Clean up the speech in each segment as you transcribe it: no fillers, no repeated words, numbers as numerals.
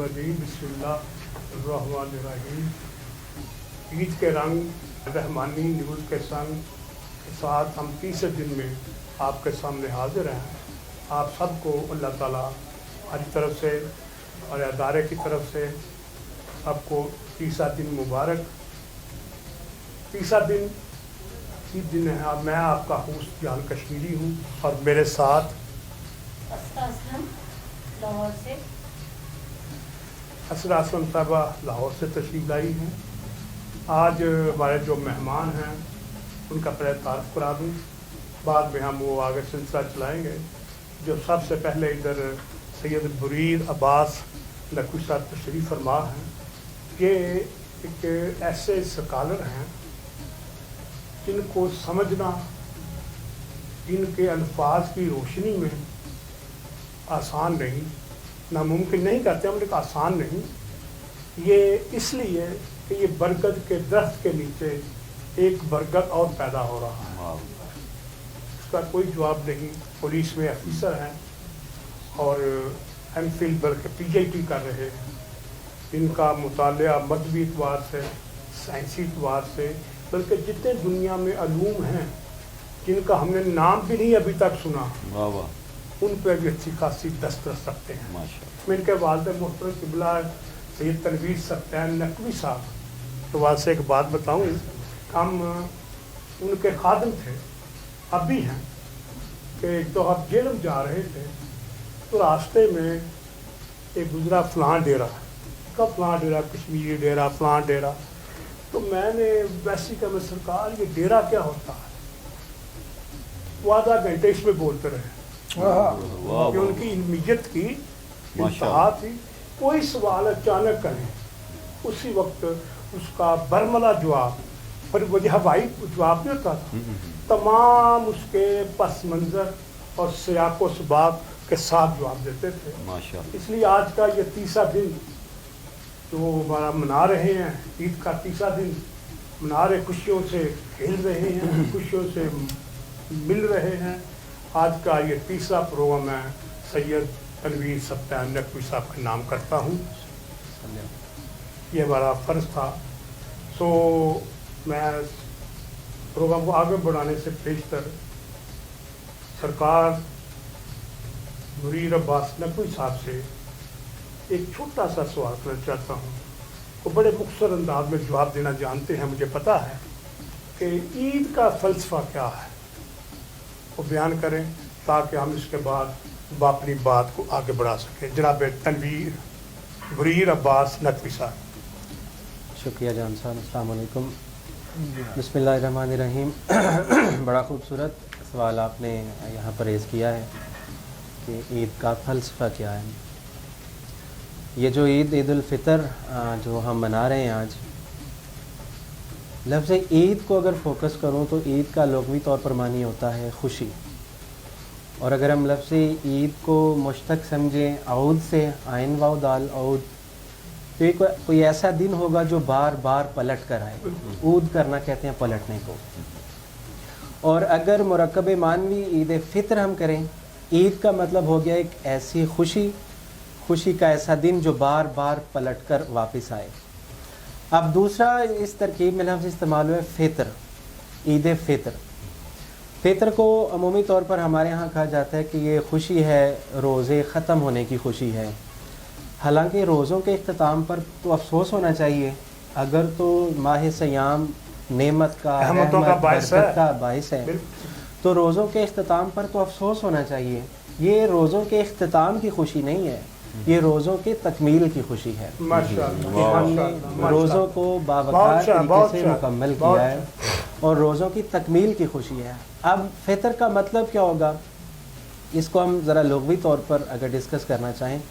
रजीम बिस्मिल्लाहिर्रहमानिर्रहीम। ईद के रंग रहमानी न्यूज़ के संग के साथ हम तीसरे दिन में आपके सामने हाजिर हैं। आप सबको अल्लाह ताला हमारी तरफ से और अदारे की तरफ से सबको तीसरा दिन मुबारक। तीसरा दिन ईद दिन है। मैं आपका होस्ट जान कश्मीरी हूँ और मेरे साथ असरा असलम साहबा लाहौर से तशरीफ़ लाई हैं। आज हमारे जो मेहमान हैं उनका पहले तारुफ करा दूँ, बाद में हम वो आगे सिलसिला चलाएँगे। जो सबसे पहले इधर सैयद बुरीर अब्बास नकवी साहब तशरीफ़ फरमा हैं। ये एक ऐसे स्कॉलर हैं जिनको समझना इनके अल्फाज की रोशनी में आसान नहीं, नामुमकिन नहीं कहते हम, लेकिन आसान नहीं। ये इसलिए कि ये बरगद के दरख्त के नीचे एक बरगद और पैदा हो रहा है, उसका कोई जवाब नहीं। पुलिस में अफसर हैं और एमफिल बल्कि PhD कर रहे हैं। इनका मुतालिया मजहबी एतबार से, साइंसी एतबार से, बल्कि जितने दुनिया में अलूम हैं जिनका हमने नाम भी नहीं अभी तक सुना, उन पर भी अच्छी खासी दस्तरस रखते हैं। मैं इनके वालिद मोहतरम क़िबला सैयद तनवीर सत्यान नकवी साहब के वाल से एक बात बताऊँ। हम उनके खादम थे, अब भी हैं, कि तो हम जेल में जा रहे थे तो रास्ते में एक गुजरा फ़लाँ डेरा, कब फ़लाँ डेरा, कश्मीरी डेरा, फ़लाँ डेरा। तो मैंने वैसी कहा, सरकार ये डेरा क्या होता है? वो आधा घंटे इसमें बोलते रहे कि उनकी इल्मियत की इंतहा थी। कोई सवाल अचानक करें, उसी वक्त उसका बरमला जवाब, पर वजह हवाई जवाब नहीं होता था, तमाम उसके पस मंज़र और सियाक़ व सबाक़ के साथ जवाब देते थे। इसलिए आज का ये तीसरा दिन जो हमारा मना रहे हैं, ईद का तीसरा दिन मना रहे, खुशियों से खेल रहे हैं, खुशियों से मिल रहे हैं। आज का ये तीसरा प्रोग्राम है सैयद तनवीर सत्यान नकवी साहब का नाम करता हूँ। ये हमारा फ़र्ज़ था। सो मैं प्रोग्राम को आगे बढ़ाने से पेशतर सरकार बुरीर अब्बास नकवी साहब से एक छोटा सा सवाल करना चाहता हूँ। वो बड़े मुख्तसर अंदाज में जवाब देना जानते हैं, मुझे पता है कि ईद का फ़लसफ़ा क्या है, वो बयान करें ताकि हम इसके बाद अपनी बात को आगे बढ़ा सकें। जनाब तनवीर बुरीर अब्बास नकवी साहब। शुक्रिया जान साहब, अस्सलाम वालेकुम। बिस्मिल्लाहिर्रहमानिर्रहीम। बड़ा खूबसूरत सवाल आपने यहाँ पर रेज़ किया है कि ईद का फ़लसफ़ा क्या है। ये जो ईद उल फ़ितर जो हम मना रहे हैं आज, लफ्ज़ ईद को अगर फ़ोकस करूँ तो ईद का लुग़वी तौर पर मानी होता है खुशी। और अगर हम लफ्ज़ ईद को मुश्तक़ समझें औद से, आइन वाव दाल औद, तो ये कोई ऐसा दिन होगा जो बार बार पलट कर आए। ऊद करना कहते हैं पलटने को। और अगर मुरक्कब मानवी ईद फ़ितर हम करें, ईद का मतलब हो गया एक ऐसी खुशी का ऐसा दिन जो बार बार पलट कर वापस आए। अब दूसरा इस तरकीब में लफ्ज़ इस्तेमाल हुआ है फ़ितर, ईद फ़ितर। फ़ितर को अमूमी तौर पर हमारे यहाँ कहा जाता है कि ये खुशी है, रोज़े ख़त्म होने की खुशी है। हालांकि रोज़ों के इख्तिताम पर तो अफसोस होना चाहिए, अगर तो माह सयाम नेमत का, रहमत का बाइस है, तो रोज़ों के इख्तिताम पर तो अफसोस होना चाहिए। ये रोज़ों के इख्तिताम की खुशी नहीं है, ये रोज़ों के तकमील की खुशी है। हमने रोज़ों को बावकार तरीके से मुकम्मल किया है और रोज़ों की तकमील की खुशी है। अब फ़ितर का मतलब क्या होगा, इसको हम ज़रा लुग़वी तौर पर अगर डिस्कस करना चाहें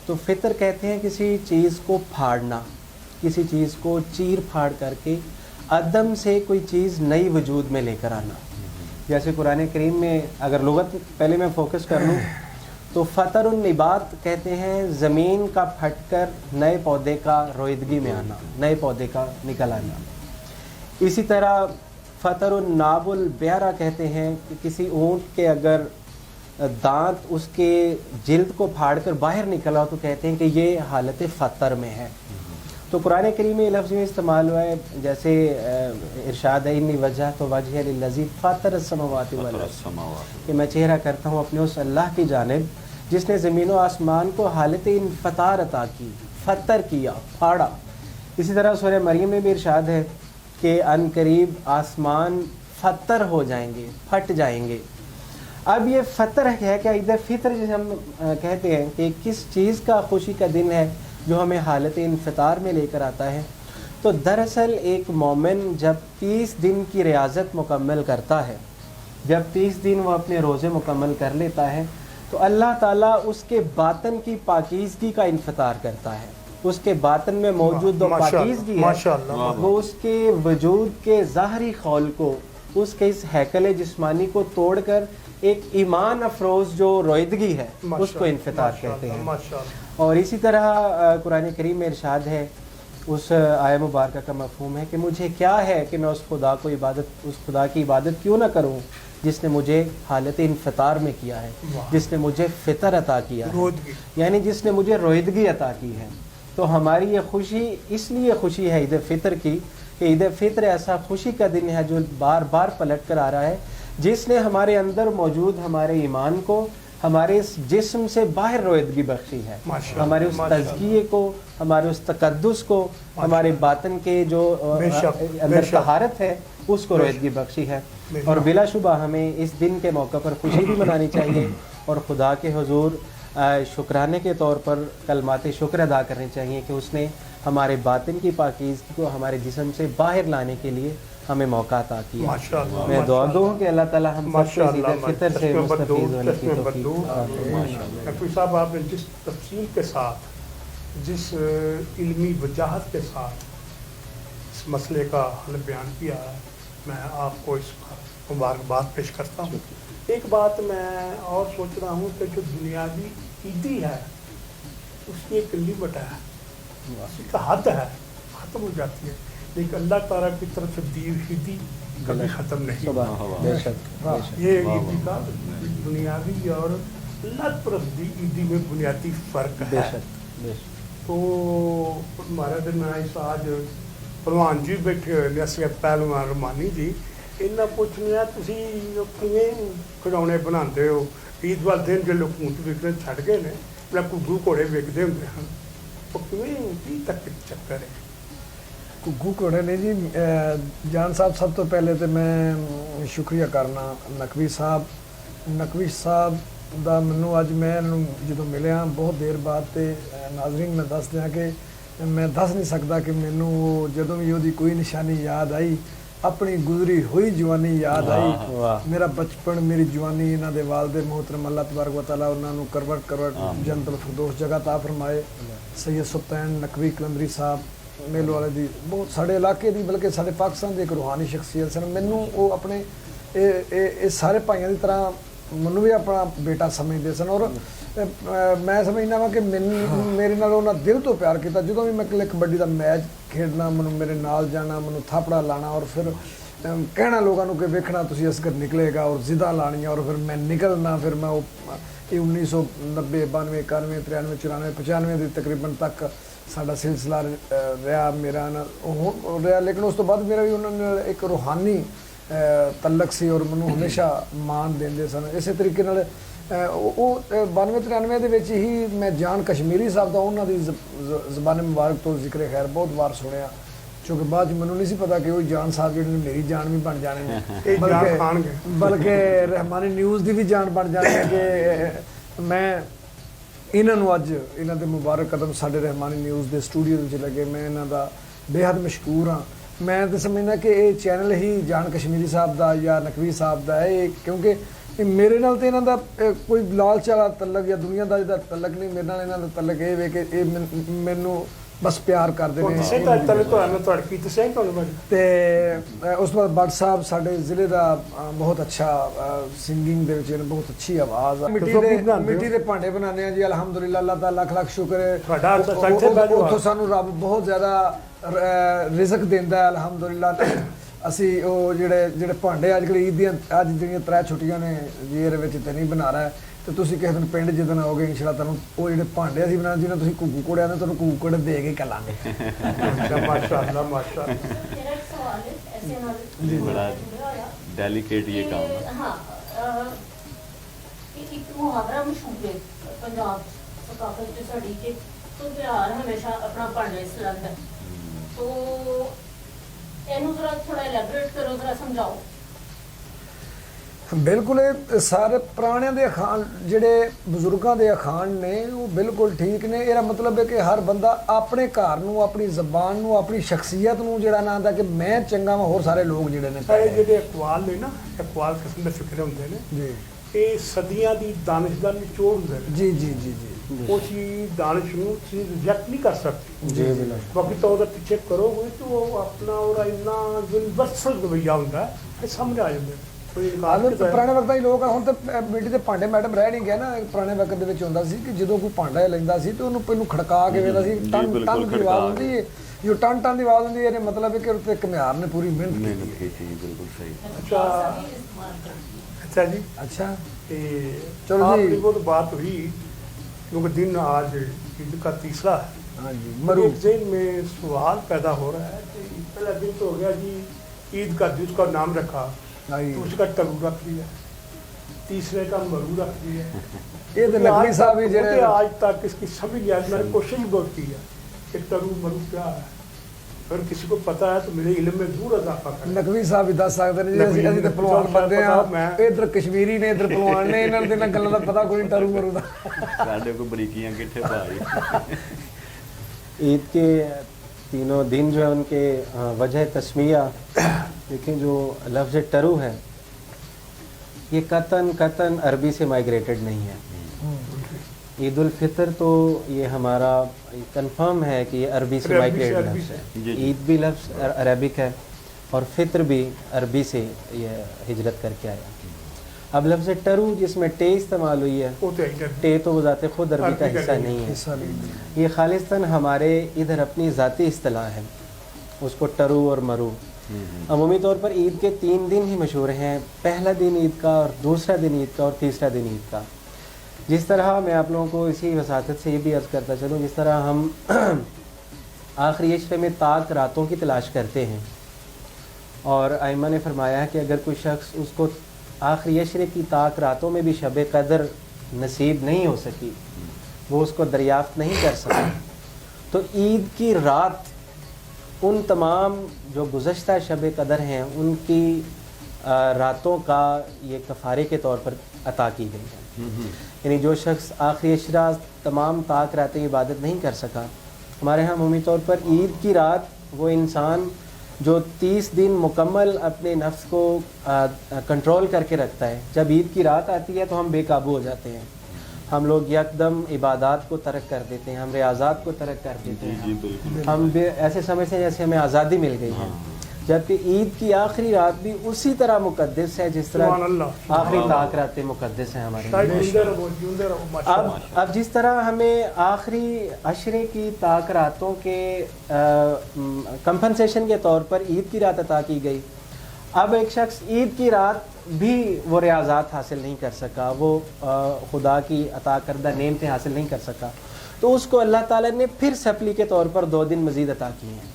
तो फ़ितर कहते हैं किसी चीज़ को फाड़ना, किसी चीज़ को चीर फाड़ करके अदम से कोई चीज़ नई वजूद में लेकर आना। जैसे कुरान करीम में अगर लुग़त पहले मैं फ़ोकस कर लूँ तो फ़तरुन निबात कहते हैं ज़मीन का फटकर नए पौधे का रोईदगी में आना, नए पौधे का निकल आना। इसी तरह फ़तरुन नाबुल ब्यारा कहते हैं कि किसी ऊँट के अगर दांत उसके जिल्द को फाड़ कर बाहर निकला तो कहते हैं कि ये हालत फ़तर में है। तो कुरान करीम में लफ्ज़ में इस्तेमाल हुआ है, जैसे इरशाद है इन्नी वजह तो वजह लिल्लज़ी फ़ातर अस्समावाति वल अर्ज़, कि मैं चेहरा करता हूँ अपने उस अल्लाह की जानिब जिसने ज़मीन व आसमान को हालत इन्फ़तार अता की, फ़तर किया, फाड़ा। इसी तरह सूरह मरियम में भी इरशाद है कि अन करीब आसमान फ़तर हो जाएंगे, फट जाएंगे। अब ये फ़तर है क्या, ईद फितर जिसे हम कहते हैं कि किस चीज़ का खुशी का दिन है जो हमें हालत इन्फ़तार में लेकर आता है। तो दरअसल एक मोमिन जब 30 दिन की रियाज़त मुकम्मल करता है, जब 30 दिन वो अपने रोज़े मुकम्मल कर लेता है, तो अल्लाह ताला उसके बातन की पाकीज़गी का इन्फ़तार करता है। उसके बातन में मौजूद जो पाकीज़गी है वो उसके वजूद के ज़ाहरी खौल को, उसके इस हैकल जिस्मानी को तोड़कर एक ईमान अफरोज़ जो रोइदगी है उसको इन्फ़तार कहते हैं। और इसी तरह कुरान करीम में इरशाद है, उस आय मुबारक का मफ़हूम है कि मुझे क्या है कि मैं उस खुदा की इबादत क्यों ना करूं जिसने मुझे हालत इन्फ़तार में किया है, जिसने मुझे फ़ितर अता किया है, यानी जिसने मुझे रोइदगी अता की है। तो हमारी ये खुशी इसलिए खुशी है ईद फ़ितर की कि ईद फ़ितर ऐसा खुशी का दिन है जो बार बार पलट कर आ रहा है, जिसने हमारे अंदर मौजूद हमारे ईमान को, हमारे इस जिस्म से बाहर रोइदगी बख्शी है, हमारे उस तज़किये को, हमारे उस तकद्दुस को, हमारे बातन के जो अंदर तहारत है उसको रोइदगी बख्शी है। और बिलाशुबा हमें इस दिन के मौके पर खुशी भी मनानी चाहिए और खुदा के हुजूर शुक्राने के तौर पर कलमात शुक्र अदा करने चाहिए कि उसने हमारे बातिन की पाकीज़गी को हमारे जिस्म से बाहर लाने के लिए हमें मौका अता किया। मैं दुआ गो हूँ कि अल्लाह ताला हम सबको ईद फितर से मुस्तफ़ीज़ होने की तौफ़ीक़ डॉक्टर साहब, आपने जिस तफसील के साथ, जिस इल्मी वजाहत के साथ इस मसले का हल बयान किया है, मैं आपको इस मुबारकबाद पेश करता हूँ। एक बात मैं और सोच रहा हूँ कि जो दुनियावी ईदी है उसकी एक लिमिट है, उसकी का हद है, ख़त्म हो जाती है, लेकिन अल्लाह ताला की तरफ से दी हुई ईदी कभी ख़त्म नहीं। ये ईदी का दुनियावी और अल्लाह तरफ दी ईदी में बुनियादी फ़र्क है। तो हमारे दिन इस आज भलवान जी बैठे हुए ने, असली पहलवान रमानी जी, इन्ना पुछने तुसी किवें खिडौने बनाते हो ईद वाले दिन जो लोग ऊँट विकने छड़ गए ने, मतलब घुग्गू घोड़े विकते होंगे हैं, तो किवें की तक चक्कर है? घुग्गू घोड़े ने जी जान साहब, सब तो पहले तो मैं शुक्रिया करना नकवी साहब ਦਾ ਮੈਨੂੰ ਅੱਜ ਮੈਂ ਇਹਨੂੰ ਜਦੋਂ ਮਿਲਿਆ ਬਹੁਤ ਦੇਰ ਬਾਅਦ, ਤੇ ਨਾਜ਼ਰੀਨ ਮੈਂ ਦੱਸ ਦਿਆਂ ਕਿ ਮੈਂ ਦੱਸ ਨਹੀਂ ਸਕਦਾ ਕਿ ਮੈਨੂੰ ਜਦੋਂ ਵੀ ਉਹਦੀ ਕੋਈ ਨਿਸ਼ਾਨੀ ਯਾਦ ਆਈ, ਆਪਣੀ ਗੁਜ਼ਰੀ ਹੋਈ ਜਵਾਨੀ ਯਾਦ ਆਈ, ਮੇਰਾ ਬਚਪਨ, ਮੇਰੀ ਜਵਾਨੀ, ਇਹਨਾਂ ਦੇ ਵਾਲਿਦ ਮੁਹਤਰਮ ਅੱਲਾਹ ਤਬਾਰਕ व तआला ਉਹਨਾਂ ਨੂੰ ਕਰਵਟ ਜੰਨਤੁਲ ਫਿਰਦੌਸ ਜਗ੍ਹਾ ਤਾ ਫਰਮਾਏ। ਸੈयद ਸੁਲਤਾਨ ਨਕਵੀ ਕਲੰਦਰੀ ਸਾਹਿਬ ਮੇਲੋ ਵਾਲੇ ਦੀ ਬਹੁਤ ਸਾਡੇ ਇਲਾਕੇ ਦੀ, ਬਲਕਿ ਸਾਡੇ ਪਾਕਿਸਤਾਨ ਦੇ ਇੱਕ ਰੂਹਾਨੀ ਸ਼ਖਸੀਅਤ ਸਨ। ਮੈਨੂੰ ਉਹ ਆਪਣੇ ਇਹ ਸਾਰੇ ਭਾਈਆਂ ਦੀ ਤਰ੍ਹਾਂ ਮੈਨੂੰ ਵੀ ਆਪਣਾ ਬੇਟਾ ਸਮਝਦੇ ਸਨ, ਔਰ ਮੈਂ ਸਮਝਦਾ ਵਾਂ ਕਿ ਮੈਨੂੰ ਮੇਰੇ ਨਾਲ ਉਹਨਾਂ ਦਿਲ ਤੋਂ ਪਿਆਰ ਕੀਤਾ। ਜਦੋਂ ਵੀ ਮੈਂ ਕਬੱਡੀ ਦਾ ਮੈਚ ਖੇਡਣਾ, ਮੈਨੂੰ ਮੇਰੇ ਨਾਲ ਜਾਣਾ, ਮੈਨੂੰ ਥਾਪੜਾ ਲਾਣਾ, ਔਰ ਫਿਰ ਕਹਿਣਾ ਲੋਕਾਂ ਨੂੰ ਕਿ ਵੇਖਣਾ ਤੁਸੀਂ ਅਸਗਰ ਨਿਕਲੇਗਾ, ਔਰ ਜ਼ਿੱਦਾਂ ਲਾਣੀਆਂ, ਔਰ ਫਿਰ ਮੈਂ ਨਿਕਲਣਾ। ਫਿਰ ਮੈਂ ਉਹ 1990, 92, 91, 93, 94, 95 ਦੇ ਤਕਰੀਬਨ ਤੱਕ ਸਾਡਾ ਸਿਲਸਿਲਾ ਰਿਹਾ ਮੇਰਾ ਨਾਲ ਰਿਹਾ। ਲੇਕਿਨ ਉਸ ਤੋਂ ਬਾਅਦ ਮੇਰਾ ਵੀ ਉਹਨਾਂ ਨਾਲ ਇੱਕ ਰੂਹਾਨੀ ਤਲਕ ਸੀ, ਔਰ ਮੈਨੂੰ ਹਮੇਸ਼ਾ ਮਾਣ ਦਿੰਦੇ ਸਨ। ਇਸੇ ਤਰੀਕੇ ਨਾਲ ਉਹ 92-93 ਦੇ ਵਿੱਚ ਹੀ ਮੈਂ ਜਾਨ ਕਸ਼ਮੀਰੀ ਸਾਹਿਬ ਦਾ, ਉਹਨਾਂ ਦੀ ਜ਼ਬਾਨ ਮੁਬਾਰਕ ਤੋਂ ਜ਼ਿਕਰ ਖੈਰ ਬਹੁਤ ਵਾਰ ਸੁਣਿਆ, ਕਿਉਂਕਿ ਬਾਅਦ 'ਚ ਮੈਨੂੰ ਨਹੀਂ ਸੀ ਪਤਾ ਕਿ ਉਹ ਜਾਨ ਸਾਹਿਬ ਜਿਹੜੇ ਨੇ ਮੇਰੀ ਜਾਨ ਵੀ ਬਣ ਜਾਣੇ ਨੇ, ਬਲਕਿ ਰਹਿਮਾਨੀ ਨਿਊਜ਼ ਦੀ ਵੀ ਜਾਨ ਬਣ ਜਾਣੀ ਹੈ। ਕਿ ਮੈਂ ਇਹਨਾਂ ਨੂੰ ਅੱਜ ਇਹਨਾਂ ਦੇ ਮੁਬਾਰਕ ਕਦਮ ਸਾਡੇ ਰਹਿਮਾਨੀ ਨਿਊਜ਼ ਦੇ ਸਟੂਡੀਓ ਵਿੱਚ ਲੱਗੇ, ਮੈਂ ਇਹਨਾਂ ਦਾ ਬੇਹੱਦ ਮਸ਼ਕੂਰ ਹਾਂ। ਮੈਂ ਤਾਂ ਸਮਝਦਾ ਕਿ ਇਹ ਚੈਨਲ ਹੀ ਜਾਨ ਕਸ਼ਮੀਰੀ ਸਾਹਿਬ ਦਾ ਜਾਂ ਨਕਵੀ ਸਾਹਿਬ ਦਾ ਹੈ, ਕਿਉਂਕਿ ਮੇਰੇ ਨਾਲ ਤਾਂ ਇਹਨਾਂ ਦਾ ਕੋਈ ਲਾਲਚ ਵਾਲਾ ਤਲਕ ਜਾਂ ਦੁਨੀਆਦਾਰੀ ਦਾ ਤਲਕ ਨਹੀਂ, ਮੇਰੇ ਨਾਲ ਇਹਨਾਂ ਦਾ ਤਲਕ ਇਹ ਵੇ ਕਿ ਇਹ ਮੈਨੂੰ ਬਸ ਪਿਆਰ ਕਰਦੇ ਨੇ। ਤੇ ਉਸ ਤੋਂ ਬਾਅਦ ਬੱਟ ਸਾਹਿਬ ਸਾਡੇ ਜ਼ਿਲ੍ਹੇ ਦਾ ਬਹੁਤ ਅੱਛਾ ਸਿੰਗਿੰਗ ਦੇ ਵਿੱਚ ਬਹੁਤ ਅੱਛੀ ਆਵਾਜ਼ ਆ। ਮਿੱਟੀ ਦੇ ਭਾਂਡੇ ਬਣਾਉਂਦੇ ਆ ਜੀ, ਅਲਹਮਦੁਲਿਲਾ, ਅੱਲਾਹ ਦਾ ਲੱਖ ਲੱਖ ਸ਼ੁਕਰ ਹੈ। ਉੱਥੋਂ ਸਾਨੂੰ ਰੱਬ ਬਹੁਤ ਜ਼ਿਆਦਾ ਰਿਜ਼ਕ ਦਿੰਦਾ ਹੈ, ਅਲਹਮਦੁਲਿਲਾ। ਅਸੀਂ ਉਹ ਜਿਹੜੇ ਭਾਂਡੇ ਅੱਜ ਕੱਲ੍ਹ ਈਦ ਦੀਆਂ ਅੱਜ ਜਿਹੜੀਆਂ 3 ਛੁੱਟੀਆਂ ਨੇ ਜੀ, ਇਹਦੇ ਵਿੱਚ ਤਾਂ ਨਹੀਂ ਬਣਾ ਰਿਹਾ, ਤੇ ਤੁਸੀਂ ਕਿਸੇ ਦਿਨ ਪਿੰਡ ਜਿੱਦਣ ਆਓਗੇ ਇਨਸ਼ਾਅੱਲਾ ਤੁਹਾਨੂੰ ਉਹ ਜਿਹੜੇ ਭਾਂਡੇ ਅਸੀਂ ਬਣਾਉਂਦੇ ਜਿਹਨਾਂ ਤੁਸੀਂ ਘੁੱਗੂ ਕੋੜਿਆਂ ਨੇ ਤੁਹਾਨੂੰ ਘੁੱਗੂ ਕੋੜੇ ਦੇ ਕੇ ਕੱਲਾਂਗੇ। माशाअल्लाह माशाअल्लाह। मेरा एक सवाल है ऐसे नॉलेज जी, बड़ा जुड़ा होया डेलिकेट ये काम है। हाँ एक मुहावरा मशहूर है पंजाब सकाफत च साड़ी के तो प्यार हमेशा अपना भांडे च लंदा है, तो ਇਹਨੂੰ ਜ਼ਰਾ ਥੋੜਾ ਐਲੈਬੋਰੇਟ ਕਰੋ, ਜ਼ਰਾ ਸਮਝਾਓ। ਬਿਲਕੁਲ ਇਹ ਸਾਰੇ ਪੁਰਾਣਿਆਂ ਦੇ ਅਖਾਣ ਜਿਹੜੇ ਬਜ਼ੁਰਗਾਂ ਦੇ ਅਖਾਣ ਨੇ ਉਹ ਬਿਲਕੁਲ ਠੀਕ ਨੇ। ਇਹਦਾ ਮਤਲਬ ਹੈ ਕਿ ਹਰ ਬੰਦਾ ਆਪਣੇ ਘਰ ਨੂੰ, ਆਪਣੀ ਜ਼ਬਾਨ ਨੂੰ, ਆਪਣੀ ਸ਼ਖਸੀਅਤ ਨੂੰ ਜਿਹੜਾ ਨਾ ਆਂਦਾ ਕਿ ਮੈਂ ਚੰਗਾ ਵਾਂ ਹੋਰ ਸਾਰੇ ਲੋਕ ਜਿਹੜੇ ਨੇ ਇਹ ਜਿਹੜੇ ਅਕਵਾਲ ਨੇ ਨਾ, ਅਕਵਾਲ ਕਿਸਮ ਦੇ ਫਿਕਰੇ ਹੁੰਦੇ ਨੇ, ਜੀ ਇਹ ਸਦੀਆਂ ਦੀ ਦਾਨਿਸ਼ ਦਾ ਨਿਚੋੜ ਹੁੰਦੇ ਨੇ। ਜੀ ਜੀ ਜੀ ਜੀ ਉਹ ਚੀਜ਼ ਦਾਨਿਸ਼ ਨੂੰ ਚੀਜ਼ ਰਿਜੈਕਟ ਨਹੀਂ ਕਰ ਸਕਦੀ। जी बिल्कुल। ਬਾਕੀ ਤਾਂ ਉਹਦਾ ਪਿੱਛੇ ਕਰੋਗੇ ਤਾਂ ਉਹ ਆਪਣਾ ਉਹਦਾ ਇੰਨਾ ਯੂਨੀਵਰਸਲ ਰਵੱਈਆ ਹੁੰਦਾ ਹੈ, ਇਹ ਸਾਹਮਣੇ ਆ ਜਾਂਦੇ ਨੇ। ਕੋਈ ਇਨਕਾਰ ਆਲੂ ਨਹੀਂ ਕਰਦਾ। ਪੁਰਾਣੇ ਵਕਤਾਂ 'ਚ ਲੋਕ ਹੁਣ ਤਾਂ ਮਿੱਟੀ ਦੇ ਭਾਂਡੇ ਮੈਡਮ ਰਹਿ ਨਹੀਂ ਗਿਆ ਨਾ। ਪੁਰਾਣੇ ਵਕਤ ਦੇ ਵਿੱਚ ਹੁੰਦਾ ਸੀ ਕਿ ਜਦੋਂ ਕੋਈ ਭਾਂਡਾ ਲੈਂਦਾ ਸੀ ਤੇ ਉਹਨੂੰ ਪਹਿਲਾਂ ਖੜਕਾ ਕੇ ਵੇਖਦਾ ਸੀ, ਜੀ, ਟਨ ਬਿਲਕੁਲ ਟਨ ਦੀ ਖੜਕਾ ਆਵਾਜ਼ ਹੁੰਦੀ ਹੈ, ਜੋ ਟਨ ਟਨ ਦੀ ਆਵਾਜ਼ ਹੁੰਦੀ ਹੈ, ਇਹਨੇ ਮਤਲਬ ਹੈ ਕਿ ਉੱਤੇ ਘੁਮਿਆਰ ਨੇ ਪੂਰੀ ਮਿਹਨਤ मेहनत ਕੀਤੀ की थी, बिल्कुल सही। अच्छा अच्छा जी, है। अच्छा ये चलो जी। आपकी वो तो बात हुई क्योंकि दिन आज ईद का तीसरा है। हाँ जी मेरे मरू ज़हन में सवाल पैदा हो रहा है कि पहला दिन तो हो गया जी, ईद का जिसका नाम रखा आई तो उसका टरू रख दिया, तीसरे का मरू रख दिया। ये तो नकवी साहब ही मुझे जरे आज तक इसकी समझ नहीं आई। मैंने कोशिश बहुत की है कि टरू मरू क्या है, अगर किसी को पता है तो मेरे इल्म में जरूर इजाफा करें। ਨਕਵੀ ਸਾਹਿਬ ਵੀ ਦੱਸ ਸਕਦੇ ਨੇ ਜੀ। ਅਸੀਂ ਤਾਂ ਪਹਿਲਵਾਨ ਬੰਦੇ ਆ, ਇਧਰ ਕਸ਼ਮੀਰੀ ਨੇ, ਇਧਰ ਪਹਿਲਵਾਨ ਨੇ, ਇਹਨਾਂ ਨੂੰ ਤਾਂ ਇਹਨਾਂ ਗੱਲਾਂ ਦਾ ਪਤਾ ਕੋਈ ਨਹੀਂ ਟਰੂ ਮਰੂ ਦਾ। साढ़े को बरीकियां किट्ठे भाई। ईद के तीनों दिन जो है उनके वजह तस्मिया देखें, जो लफ्ज़ टरू है ये कतन अरबी से माइग्रेटेड नहीं है। ईद उल फितर तो ये हमारा कंफर्म है कि ये अरबी से माइग्रेटेड लफ्ज़ है। जी, जी। ईद भी लफ्ज़ अरबिक है और फितर भी अरबी से ये हिजरत करके आया। अब लफ्ज़ टरू जिसमें टे इस्तेमाल हुई है, वो तो है ही। टे तो वो ज़ाते खुद अरबी का हिस्सा नहीं है, हिस्सा नहीं है। ये खालिस्तान हमारे इधर अपनी ज़ाती इस्तिलाह है, उसको टरू और मरू। अमूमी तौर पर ईद के 3 दिन ही मशहूर हैं, पहला दिन ईद का और दूसरा दिन ईद का और तीसरा दिन ईद का। जिस तरह मैं आप लोगों को इसी वसातत से ये भी अर्ज़ करता चलूँ, जिस तरह हम आखिरी अशरे में ताक रातों की तलाश करते हैं और आइमा ने फरमाया है कि अगर कोई शख्स उसको आखिरी अशरे की ताक रातों में भी शब कदर नसीब नहीं हो सकी, वो उसको दरियाफ्त नहीं कर सका, तो ईद की रात उन तमाम जो गुज़श्ता शब कदर हैं उनकी रातों का ये कफ़ारे के तौर पर अता की गई है। यानी जो शख्स आखिरी अशरा तमाम ताक रातें इबादत नहीं कर सका, हमारे यहाँ अमूमी तौर पर ईद की रात वो इंसान जो 30 दिन मुकम्मल अपने नफ्स को कंट्रोल करके रखता है, जब ईद की रात आती है तो हम बेकाबू हो जाते हैं, हम लोग यकदम इबादत को तर्क कर देते हैं, हम रियाज़ात को तर्क कर देते जी हैं, जी बिल्कुल। हम ऐसे समझते हैं जैसे हमें आज़ादी मिल गई है। जबकि ईद की आखिरी रात भी उसी तरह मुकद्दस है जिस सुभान तरह अल्लाह। आखिरी ताक रातें मुकद्दस हैं हमारे लिए। शायद जिंदे रहो, जिंदे रहो, माशाअल्लाह। अब जिस तरह हमें आखिरी अशरे की ताक रातों के कंपनसेशन के तौर पर ईद की रात अता की गई, अब एक शख्स ईद की रात भी वो रियाज़ात हासिल नहीं कर सका, वो खुदा की अता करदा नेमतें हासिल नहीं कर सका, तो उसको अल्लाह ताला ने फिर सप्ली के तौर पर 2 दिन मज़ीद अता किए हैं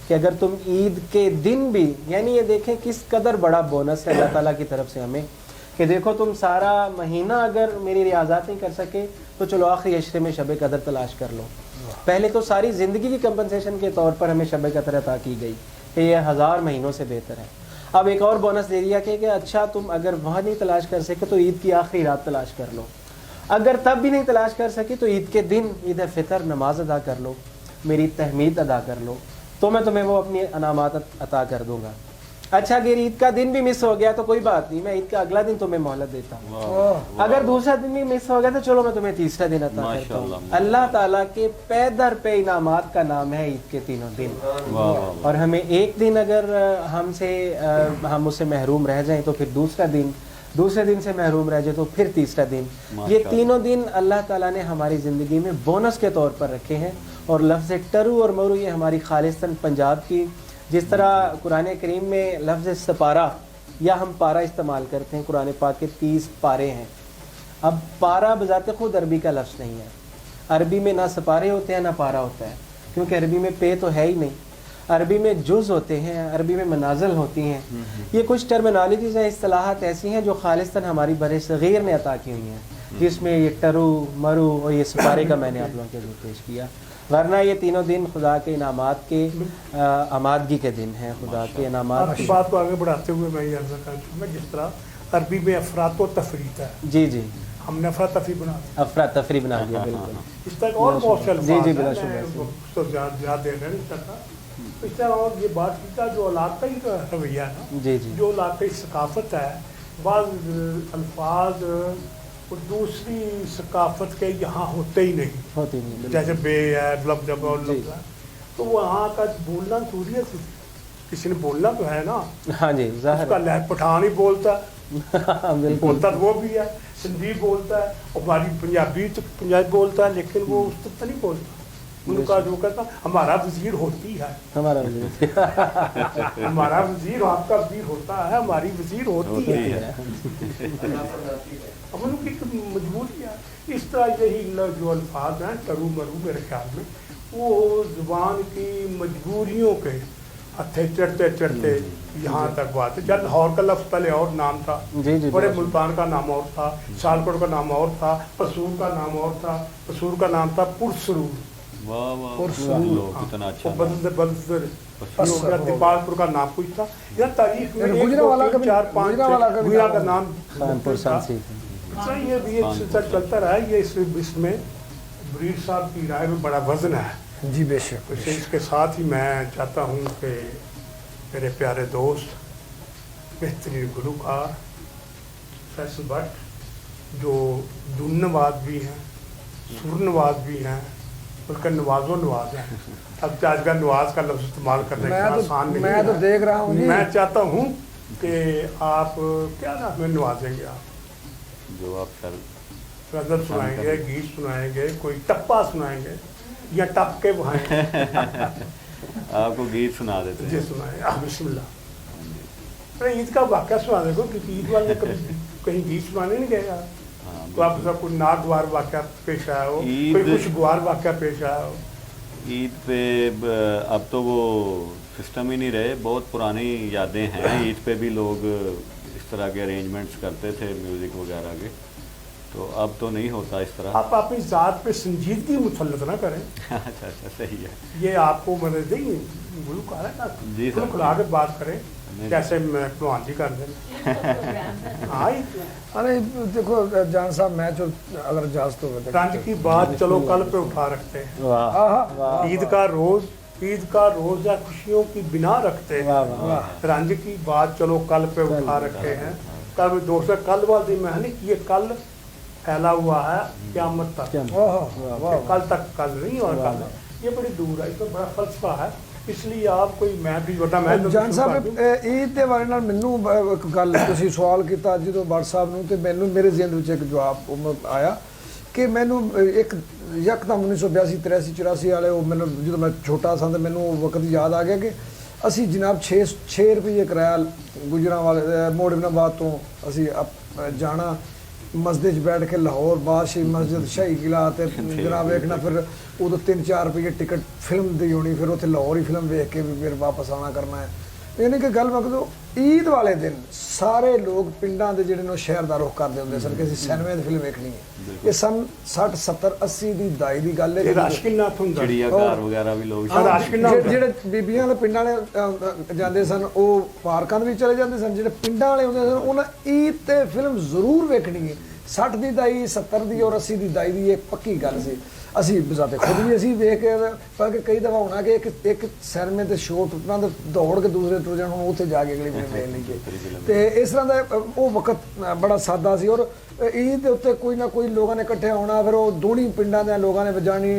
कि अगर तुम ईद के दिन भी, यानी ये देखें किस कदर बड़ा बोनस है अल्लाह ताला की तरफ से हमें कि देखो तुम सारा महीना अगर मेरी रियाज़ात नहीं कर सके तो चलो आखिरी अशरे में शब कदर तलाश कर लो। पहले तो सारी ज़िंदगी की कंपनसेशन के तौर पर हमें शब कदर अता की गई कि यह 1000 महीनों से बेहतर है। अब एक और बोनस दे दिया कि अच्छा तुम अगर वहाँ नहीं तलाश कर सके तो ईद की आखिरी रात तलाश कर लो, अगर तब भी नहीं तलाश कर सकी तो ईद के दिन ईद फितर नमाज अदा कर लो, मेरी तहमीद अदा कर लो, तो मैं तुम्हें वो अपनी अनामात अता कर दूंगा। अच्छा अगर ईद का दिन भी मिस हो गया तो कोई बात नहीं, मैं ईद का अगला दिन तुम्हें मोहलत देता हूँ। अगर दूसरा दिन भी मिस हो गया तो चलो मैं तुम्हें तीसरा दिन अता करता हूँ। अल्लाह ताला के पे दर पे इनामात का नाम है ईद के 3 दिन। और हमें एक दिन अगर हम उससे महरूम रह जाएं तो फिर दूसरे दिन से महरूम रह जाए तो फिर तीसरा दिन। ये 3 दिन अल्लाह ताला ने हमारी ज़िंदगी में बोनस के तौर पर रखे हैं। और लफ्ज़ टरू और मरू ये हमारी खालिस्तान पंजाब की, जिस तरह कुरान करीम में लफ्ज़ सपारा या हम पारा इस्तेमाल करते हैं, कुरान पाक के 30 पारे हैं, अब पारा बजाते खुद अरबी का लफ्ज़ नहीं है, अरबी में ना सपारे होते हैं ना पारा होता है, क्योंकि अरबी में पे तो है ही नहीं, अरबी में जुज़ होते हैं, अरबी में मनाज़िल होती हैं। ये कुछ टर्मिनोलॉजीज़ हैं, इस्तिलाहात ऐसी हैं जो खालिस्तन हमारी बरे-सग़ीर ने अता की हुई हैं, जिसमें ये टरू मरू और ये सपारे का मैंने आप लोगों के लिए पेश किया। वरना ये तीनों दिन खुदा के इनामात के आमादगी के दिन हैं, खुदा के इनामात आपकी बात को आगे बढ़ाते हुए मैं ये अर्ज़ करना चाहूँगा, जिस तरह अरबी में अफरात व तफरीत है, जी जी हमने अफरा तफरी बना दी, अफरा तफरी बना दिया, बिल्कुल। इस तरह और बहुत से जी, अल्फाज जी, हैं, बिला मैं शुबा। तो याद दे रहे नहीं सकता। इस तरह और ये बात की का जो इलाकाई का रवैया है ना, जी जी जो इलाकाई सकाफत है, बाज़ अल्फाज और दूसरी सकाफत के यहाँ होते ही नहीं, होती नहीं, बिल्कुल। जैसे बे है, लब जब और जी। लफ्ज़ है, तो वहाँ का बोलना थोड़ी है, किसी ने बोलना तो है ना, हाँ जी, ज़ाहिर उसका लहर पठान ही बोलता है, है। बिल्कुल बोलता तो वो भी है, सिंधी बोलता है, और हमारी पंजाबी तो पंजाबी बोलता है, लेकिन वो उस तक नहीं बोलता। उनका जो कहता हमारा वजीर होती है, हमारा वज़ीर। हमारा वजीर आपका वजीर होता है, हमारी वजीर होती है। अब उनकी एक मजबूरी है। इस तरह यही जो अल्फाज हैं टरू मरू, मेरे ख्याल में वो ज़ुबान की मजबूरियों के हथे चढ़ते चढ़ते यहाँ तक बात है। जब लाहौर का लफ्ज़ पहले और नाम था, जी जी बड़े मुल्तान का नाम और था, सियालकोट का नाम और था, पसूर का नाम और था, पसूर का नाम था पुरसरूर, वाह वाह पुरसरूर। लोग कितना अच्छा वो बदल दीपालपुर का नाम कुछ था। यह तारीख में यानी एक, दो, गुजरांवाला तीन, का भी- चार, पाँच, गुजरांवाला का भी गुजरा नाम का है। नाम खानपुर था। संसी। अच्छा, ये भी एक सिलसिला चलता रहा है। ये इसमें ब्रीड साहब की राय में बड़ा वजन है। जी बेशक। वैसे इसके साथ ही मैं चाहता हूँ कि मेरे प्यारे दोस्त, बेहतरीन गुलकार फैसल भट्ट, जो धुन नवाज भी हैं, सुर नवाज भी हैं, उसका नवाजो नवाज है। अब आज का नवाज का लफ्ज़ इस्तेमाल करने का आसान नहीं मैं है। तो देख रहा हूँ जी। मैं चाहता हूँ कि आप क्या नाम में नवाजेंगे, आप जो आप सर गज़ल सुनाएंगे, गीत सुनाएंगे, कोई टप्पा सुनाएंगे या टप के बहाएंगे? आपको गीत सुना देते जी हैं। सुनाए आप, बिस्मिल्लाह। अरे ईद का वाक़या सुना देखो, क्योंकि ईद वाले कभी कहीं गीत सुनाने नहीं गए आप। हाँ, तो आप सब कोई नागवार वाक़या पेश आया हो, ईद- कोई खुशगवार वाक़या पेश आया हो। ईद पे अब तो वो सिस्टम ही नहीं रहे, बहुत पुरानी यादें हैं। ईद पे भी लोग इस तरह के अरेंजमेंट्स करते थे म्यूज़िक वगैरह के, तो अब तो नहीं होता इस तरह। आप अपनी ज़ात पे संजीदगी मुसल्लत ना करें। अच्छा अच्छा, सही है। ये आपको मदद देंगे गुलकार है ना, जी सर। खुला के बात करें, नहीं। जैसे मैं भगवान जी कर दें। हाँ, अरे देखो जान साहब, मैं जो अगर इजाजत हो रंज की बात चलो कल पे उठा रखते हैं। वाह वाह ईद का रोज या खुशियों की बिना रखते वाह हैं। वाह। रंज की बात चलो कल पे उठा रखते हैं। कल दोस्तों, कल वाले दिन में ये कल फैला हुआ है क़यामत तक। क्या वाह कल तक कल नहीं, और कल ये बड़ी दूर है, इसमें बड़ा फलसफा है। इसलिए आप कोई मैं भी बता मैं ਜਾਨ ਸਾਹਿਬ ਈਦ ਦੇ ਬਾਰੇ ਨਾਲ ਮੈਨੂੰ ਇੱਕ ਗੱਲ ਤੁਸੀਂ ਸਵਾਲ ਕੀਤਾ ਜਦੋਂ ਬਾੜ ਸਾਹਿਬ ਨੂੰ, ਤੇ ਮੈਨੂੰ ਮੇਰੇ ਜ਼ਿਹਨ ਵਿੱਚ ਇੱਕ ਜਵਾਬ ਆਇਆ ਕਿ ਮੈਨੂੰ ਇੱਕ ਯਕਦਮ 1982 83 84 ਵਾਲੇ ਉਹ ਮੈਨੂੰ ਜਦੋਂ ਮੈਂ ਛੋਟਾ ਸਾਂ ਤੇ ਮੈਨੂੰ ਉਹ ਵਕਤ ਯਾਦ ਆ ਗਿਆ ਕਿ ਅਸੀਂ ਜਨਾਬ 6 ਰੁਪਏ ਕਿਰਾਇਆ ਗੁਜਰਾਂਵਾਲੇ ਮੋੜਨਾਬਾਦ ਤੋਂ ਅਸੀਂ ਜਾਣਾ ਮਸਜਿਦ 'ਚ ਬੈਠ ਕੇ ਲਾਹੌਰ ਬਾਦਸ਼ਾਹੀ ਮਸਜਿਦ ਸ਼ਾਹੀ ਕਿਲਾ ਤੇ ਜਨਾਬ ਵੇਖਣਾ, ਫਿਰ ਉਦੋਂ 3-4 ਰੁਪਏ ਟਿਕਟ ਫਿਲਮ ਦੀ ਹੋਣੀ, ਫਿਰ ਉੱਥੇ ਲਾਹੌਰ ਹੀ ਫਿਲਮ ਵੇਖ ਕੇ ਵੀ ਫਿਰ ਵਾਪਸ ਆਉਣਾ ਕਰਨਾ ਹੈ। ਯਾਨੀ ਕਿ ਗੱਲ ਮਕਦੋ ਈਦ ਵਾਲੇ ਦਿਨ ਸਾਰੇ ਲੋਕ ਪਿੰਡਾਂ ਦੇ ਜਿਹੜੇ ਨੇ ਸ਼ਹਿਰ ਦਾ ਰੁਖ ਕਰਦੇ ਹੁੰਦੇ ਸਨ ਕਿ ਅਸੀਂ ਸਿਨੇਮੇ ਦੀ ਫਿਲਮ ਵੇਖਣੀ ਹੈ। ਇਹ ਸਨ 60 70 80 ਦੀ ਦਾਈ ਦੀ ਗੱਲ ਹੈ। ਇਹ ਰਾਸ਼ਕਿਨਾਥ ਹੁੰਦਾ चिड़ियाघर वगैरह भी लोग ਜਿਹੜੇ ਬੀਬੀਆਂ ਵਾਲੇ ਪਿੰਡਾਂ ਵਾਲੇ ਜਾਂਦੇ ਸਨ ਉਹ ਪਾਰਕਾਂ ਦੇ ਵਿੱਚ ਚਲੇ ਜਾਂਦੇ ਸਨ, ਜਿਹੜੇ ਪਿੰਡਾਂ ਵਾਲੇ ਹੁੰਦੇ ਸਨ ਉਹਨਾਂ ਈਦ ਤੇ ਫਿਲਮ ਜ਼ਰੂਰ ਵੇਖਣੀ ਹੈ। 60 ਦੀ ਦਾਈ 70 ਦੀ ਔਰ 80 ਦੀ ਦਾਈ ਦੀ ਇੱਕ ਪੱਕੀ ਗੱਲ ਸੀ। ਅਸੀਂ ਬਜ਼ਾਤੇ ਖੁਦ ਵੀ ਅਸੀਂ ਵੇਖ ਕੇ ਪਰ ਕਈ ਦਫਾ ਹੋਣਾ ਕਿ ਇੱਕ ਸਿਨੇਮੇ ਤੇ ਸ਼ੋਅ ਟੁੱਟਣਾ ਤੇ ਦੌੜ ਕੇ ਦੂਸਰੇ ਟੁਰ ਜਾਣ, ਹੁਣ ਉੱਥੇ ਜਾ ਕੇ ਅਗਲੀ ਫਿਲਮ ਵੇਖ ਲਈਏ। ਤੇ ਇਸ ਤਰ੍ਹਾਂ ਦਾ ਉਹ ਵਕਤ ਬੜਾ ਸਾਦਾ ਸੀ। ਔਰ ਈਦ ਦੇ ਉੱਤੇ ਕੋਈ ਨਾ ਕੋਈ ਲੋਕਾਂ ਨੇ ਇਕੱਠੇ ਹੋਣਾ, ਫਿਰ ਉਹ ਦੋਣੀ ਪਿੰਡਾਂ ਦੇ ਲੋਕਾਂ ਨੇ ਵਜਾਣੀ,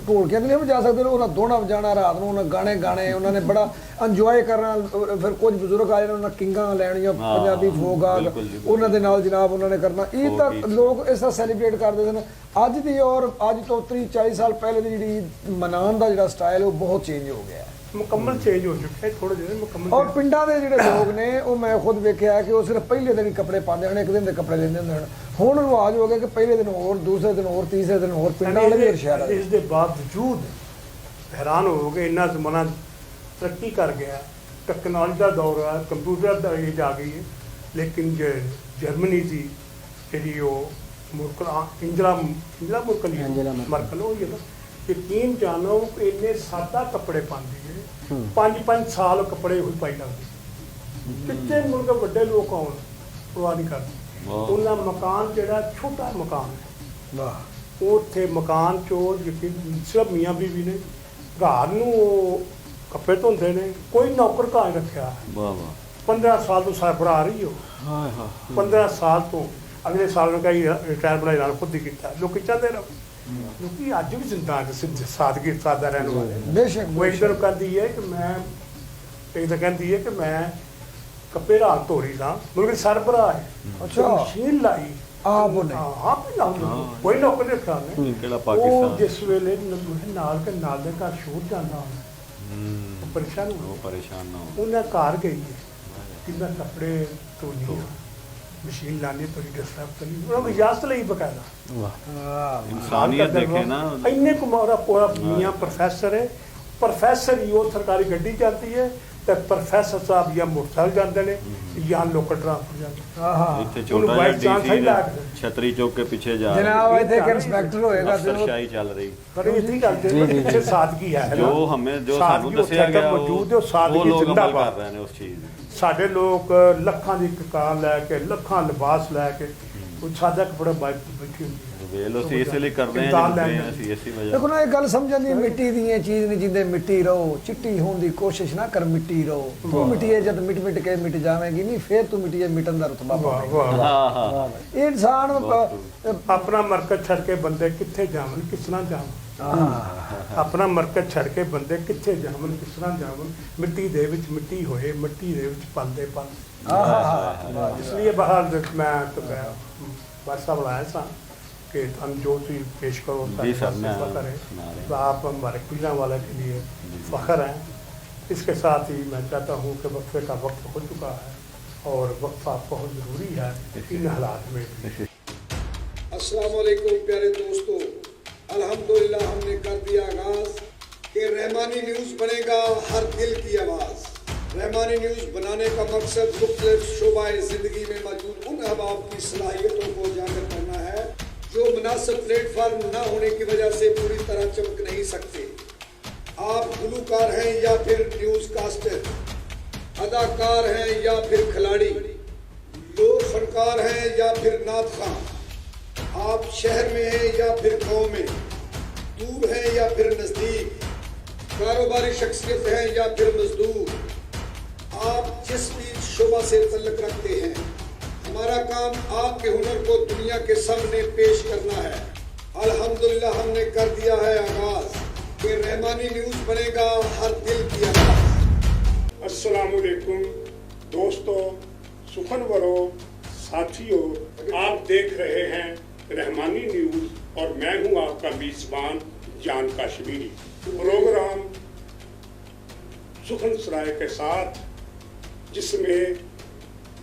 ਢੋਲਕੀਆਂ ਨਹੀਂ ਵਜਾ ਸਕਦੇ, ਉਹਨਾਂ ਦੋਣਾ ਵਜਾਣਾ, ਰਾਤ ਨੂੰ ਉਹਨਾਂ ਗਾਣੇ ਗਾਣੇ, ਉਹਨਾਂ ਨੇ ਬੜਾ ਇੰਜੋਏ ਕਰਨਾ। ਫਿਰ ਕੁਝ ਬਜ਼ੁਰਗ ਆ ਜਾਣੇ, ਉਹਨਾਂ ਕਿੰਗਾਂ ਲੈਣੀਆਂ ਪੰਜਾਬੀ ਫੋਕ ਗਾਗ, ਉਹਨਾਂ ਦੇ ਨਾਲ ਜਨਾਬ ਉਹਨਾਂ ਨੇ ਕਰਨਾ। ਈਦ ਤਾਂ ਲੋਕ ਇਸ ਤਰ੍ਹਾਂ ਸੈਲੀਬ੍ਰੇਟ ਕਰਦੇ ਸਨ। ਅੱਜ ਦੀ ਔਰ ਅੱਜ ਤੋਂ 30-40 ਸਾਲ ਪਹਿਲੇ ਦੀ ਜਿਹੜੀ ਈਦ ਮਨਾਉਣ ਦਾ ਜਿਹੜਾ ਸਟਾਈਲ ਉਹ ਬਹੁਤ ਚੇਂਜ ਹੋ ਗਿਆ। ਮੁਕੰਮਲ ਚੇਂਜ ਹੋ ਚੁੱਕੇ ਥੋੜੇ ਜਿਹੇ ਮੁਕੰਮਲ ਔਰ change। ਪਿੰਡਾਂ ਦੇ ਜਿਹੜੇ ਲੋਕ ਨੇ ਉਹ ਮੈਂ ਖੁਦ ਵੇਖਿਆ ਕਿ ਉਹ ਸਿਰਫ ਪਹਿਲੇ ਦਿਨ ਹੀ ਕੱਪੜੇ ਪਾਉਂਦੇ ਹਨ, ਇੱਕ ਦਿਨ ਦੇ ਕੱਪੜੇ ਲੈਂਦੇ ਹੁੰਦੇ ਹਨ। ਹੁਣ ਰਿਵਾਜ ਹੋ ਗਿਆ ਕਿ ਪਹਿਲੇ ਦਿਨ ਹੋਰ, ਦੂਸਰੇ ਦਿਨ ਹੋਰ, ਤੀਸਰੇ ਦਿਨ ਹੋਰ, ਪਿੰਡਾਂ ਵਾਲੇ ਵੀ ਔਰ ਸ਼ਹਿਰਾਂ ਵਾਲੇ। ਇਸ ਦੇ ਬਾਵਜੂਦ ਹੈਰਾਨ ਹੋਵੋਗੇ ਇੰਨਾ ਜ਼ਮਾਨਾ ਤਰੱਕੀ ਕਰ ਗਿਆ, ਟੈਕਨੋਲੋਜੀ ਦਾ ਦੌਰ ਆ, ਕੰਪਿਊਟਰ ਦਾ ਏਜ ਆ ਗਈ ਹੈ, ਲੇਕਿਨ ਜਰਮਨੀ ਦੀ ਜਿਹੜੀ ਉਹ ਇੰਜਲਾ ਮੁਰਕਲ Angela Merkel। ਮਰਕਲ ਹੋਈ ਹੈ ਨਾ, ਯਕੀਨ ਜਾਣੋ ਇੰਨੇ ਸਾਦਾ ਕੱਪੜੇ ਪਾਉਂਦੀ ਹੈ, 5-5 ਸਾਲ ਕੱਪੜੇ ਉਹੀ ਪਾਈ ਲੱਗਦੀ। ਕਿਤੇ ਮੁਲਕ ਵੱਡੇ ਲੋਕ ਆਉਣ ਪਰਵਾਹ ਨਹੀਂ ਕਰਦੇ। ਵਾਹ। ਉਹਨਾਂ ਮਕਾਨ ਜਿਹੜਾ ਛੋਟਾ ਮਕਾਨ ਹੈ, ਵਾਹ, ਉੱਥੇ ਮਕਾਨ ਚੋਂ ਯਕੀਨ ਸਿਰਫ ਮੀਆਂ ਬੀਵੀ ਨੇ, ਘਰ ਨੂੰ ਉਹ ਕੱਪੜੇ ਧੋਂਦੇ ਨੇ, ਕੋਈ ਨੌਕਰ ਘਰ ਰੱਖਿਆ। ਵਾਹ ਵਾਹ 15 ਸਾਲ ਤੋਂ ਸਰਬਰਾਹ ਰਹੀ ਹੋ, हाँ हाँ 15 ਸਾਲ ਤੋਂ ਅਗਲੇ ਸਾਲ ਨੂੰ ਕਈ ਰਿਟਾਇਰ ਬਣਾਈ ਨਾਲ ਖੁਦ ਹੀ ਕੀਤਾ। ਲੋਕੀ ਚਾਹੁੰਦੇ ਨੇ, ਕਿਉਂਕਿ ਅੱਜ ਵੀ ਜ਼ਿੰਦਾ ਸਾਦਗੀ ਸਾਦਾ ਰਹਿਣ ਵਾਲੇ ਨੇ। ਬੇਸ਼ੱਕ ਉਹ ਇੱਕ ਦਿਨ ਕਹਿੰਦੀ ਹੈ ਕਿ ਮੈਂ, ਇੱਕ ਤਾਂ ਕਹਿੰਦੀ ਹੈ ਕਿ ਮੈਂ ਕੱਪੜੇ ਰਾਤ ਧੋ ਰਹੀ ਸਾਂ, ਮਤਲਬ ਕਿ ਸਰਬਰਾਹ ਹੈ। ਅੱਛਾ। ਮਸ਼ੀਨ ਲਾਈ ਆਪ ਉਹਨੇ। ਹਾਂ ਵੀ ਲਾਉਂਦਾ, ਕੋਈ ਨੌਕਰ ਨਹੀਂ ਰੱਖਿਆ ਉਹਨੇ। ਕਿਹੜਾ ਉਹ ਪਾਕਿਸਤਾਨ ਜਿਸ ਵੇਲੇ ਨਾਲ ਕੇ ਨਾਲ ਦੇ ਘਰ ਸ਼ੋਰ ਜਾਂਦਾ ਉਹਨੇ, ਹੂੰ, ਉਹ ਪਰੇਸ਼ਾਨ ਹੋ ਉਹ ਪਰੇਸ਼ਾਨ ਨਾ ਹੋ। ਉਹਨਾਂ ਘਰ ਗਈ ਹੈ ਕਿ ਮੈਂ ਕੱਪੜੇ ਧੋਣੀ ਆ, ਮਸ਼ੀਨ ਲਾਣੀ ਥੋੜੀ ਡਿਸਟਰਬ ਕਰਨੀ, ਉਹਨਾਂ ਨੂੰ ਇਜਾਜ਼ਤ ਲਈ ਬਕਾਇਦਾ। वाह ਵਾਹ, ਇਨਸਾਨੀਅਤ ਦੇਖੇ ਨਾ, ਇੰਨੇ ਕੁਮਾਰਾ ਪੂਰਾ ਮੀਆਂ ਪ੍ਰੋਫੈਸਰ ਹੈ, ਪ੍ਰੋਫੈਸਰ ਹੀ ਉਹ ਸਰਕਾਰੀ ਗੱਡੀ ਜਾਂਦੀ ਹੈ ਤੇ ਪ੍ਰੋਫੈਸਰ ਸਾਹਿਬ ਜਾਂ ਮੋਟਰਸਾਈਕਲ ਜਾਂਦੇ ਨੇ ਜਾਂ ਲੋਕਲ ਟਰਾਂਸਪੋਰਟ ਜਾਂਦੇ ਨੇ। ਆਹਾ। ਇੱਥੇ ਉਹਨੂੰ ਛੋਟਾ by chance ਜਿਹਾ ਹੀ ਲਾ ਡੀਸੀ ਕੇ। ਛਤਰੀ ਚੌਕ ਕੇ ਪਿੱਛੇ ਜਾ ਜਨਾਬ ਇੱਥੇ ਇੱਕ ਇੰਸਪੈਕਟਰ ਹੋਏਗਾ ਤੇ ਉਹ ਅਫਸਰਸ਼ਾਹੀ ਚੱਲ ਰਹੀ। ਪਰ ਇਹ ਨਹੀਂ ਕਰਦੇ ਜੀ, ਜੀ, ਇੱਥੇ ਸਾਦਗੀ ਹੈ ਨਾ। ਜੋ ਹਮੇ ਜੋ ਸਾਦਗੀ ਸਾਨੂੰ ਦੱਸਿਆ ਉੱਥੇ ਗਿਆ ਮੌਜੂਦ ਹੈ, ਉਹ ਸਾਦਗੀ ਉਹ ਲੋਕ ਅਮਲ ਜ਼ਿੰਦਾਬਾਦ। ਕਰ ਰਹੇ ਨੇ ਉਸ ਚੀਜ਼ ਦੀ। ਸਾਡੇ ਲੋਕ ਲੱਖਾਂ ਦੀ ਕਾਰ ਲੈ ਕੇ, ਲੱਖਾਂ ਲਿਬਾਸ ਲੈ ਕੇ, ਉਹ ਸਾਦਾ ਕੱਪੜਾ ਬੈਠੀ ਹੁੰਦੀ ਹੈ। ਵੇਖ ਲਓ ਅਸੀਂ ਇਸੇ ਲਈ ਕਰਦੇ ਹਾਂ ਕਿਰਦਾਰ ਜਿੱਥੇ ਲੈਣ। ਅਸੀਂ ਇਸੇ ਵਜ੍ਹਾ ਦੇਖੋ ਨਾ ਇਹ ਗੱਲ ਸਮਝਣ ਦੀ, ਮਿੱਟੀ ਦੀਆਂ ਚੀਜ਼ ਨਹੀਂ ਜਿੰਦੇ ਮਿੱਟੀ ਰਹੋ, ਚਿੱਟੀ ਹੋਣ ਦੀ ਕੋਸ਼ਿਸ਼ ਨਾ ਕਰ, ਮਿੱਟੀ ਰਹੋ। ਤੂੰ ਮਿੱਟੀ ਹੈ, ਜਦ ਮਿਟ ਮਿਟ ਕੇ ਮਿਟ ਜਾਵੇਂਗੀ ਨਹੀਂ, ਫਿਰ ਤੂੰ ਮਿੱਟੀ ਹੈ, ਮਿਟਣ ਦਾ ਰੁਤਬਾ ਵਾਹ ਪਾਵੇਂਗੀ। ਵਾਹ ਵਾਹ। ਹਾਂ ਹਾਂ ਇਹ ਇਨਸਾਨ ਆਪਣਾ ਮਰਕਜ਼ ਛੱਡ ਕੇ ਬੰਦੇ ਕਿੱਥੇ ਜਾਵਣ, ਕਿਸ ਤਰ੍ਹਾਂ ਜਾਵਣ? ਆਪਣਾ ਮਰਕਜ਼ ਛੱਡ ਕੇ ਬੰਦੇ ਕਿੱਥੇ ਜਾਵਣ, ਕਿਸ ਤਰ੍ਹਾਂ ਜਾਵਣ? ਮਿੱਟੀ ਦੇ ਵਿੱਚ ਮਿੱਟੀ ਹੋਏ, ਮਿੱਟੀ ਦੇ ਵਿੱਚ ਪਲਦੇ ਪਲ। ਇਸ ਲਈ ਬਾਹਰ ਮੈਂ वर्षा बढ़ाया था कि हम जो चीज़ पेश करो जी सर, मैं फख्र है, सुना रहे हैं। तो आप हमारे पीना वाला के लिए फ़ख्र हैं। इसके साथ ही मैं चाहता हूँ कि वक्फे का वक्त हो चुका है और वक्फा बहुत ज़रूरी है इन हालात में भी। अस्सलाम वालेकुम प्यारे दोस्तों, अल्हम्दुलिल्लाह हमने कर दिया आगाज़ कि रहमानी न्यूज़ बनेगा हर दिल की आवाज़। रहमानी न्यूज़ बनाने का मकसद मुख्तलिफ शोबाए ज़िंदगी में मौजूद उन अहबाब की सलाहियतों को उजागर करना है जो मुनासिब प्लेटफार्म न होने की वजह से पूरी तरह चमक नहीं सकते। आप गुलूकार हैं या फिर न्यूज़ कास्टर, अदाकार हैं या फिर खिलाड़ी, लोग फनकार हैं या फिर नात खां, आप शहर में हैं या फिर गांव में, दूर हैं या फिर नज़दीक, कारोबारी शख्सियत हैं या फिर मजदूर, आप जिस भी शोबा से तल्लुक़ रखते हैं, हमारा काम आपके हुनर को दुनिया के सामने पेश करना है। अल्हम्दुलिल्लाह हमने कर दिया है आगाज़ कि रहमानी न्यूज़ बनेगा हर दिल की आवाज़। अस्सलामुअलैकुम दोस्तों, सुखनवरों, साथियों, आप देख रहे हैं रहमानी न्यूज़ और मैं हूं आपका मेज़बान जान काश्मीरी। प्रोग्राम सुखन सराय के साथ जिसमें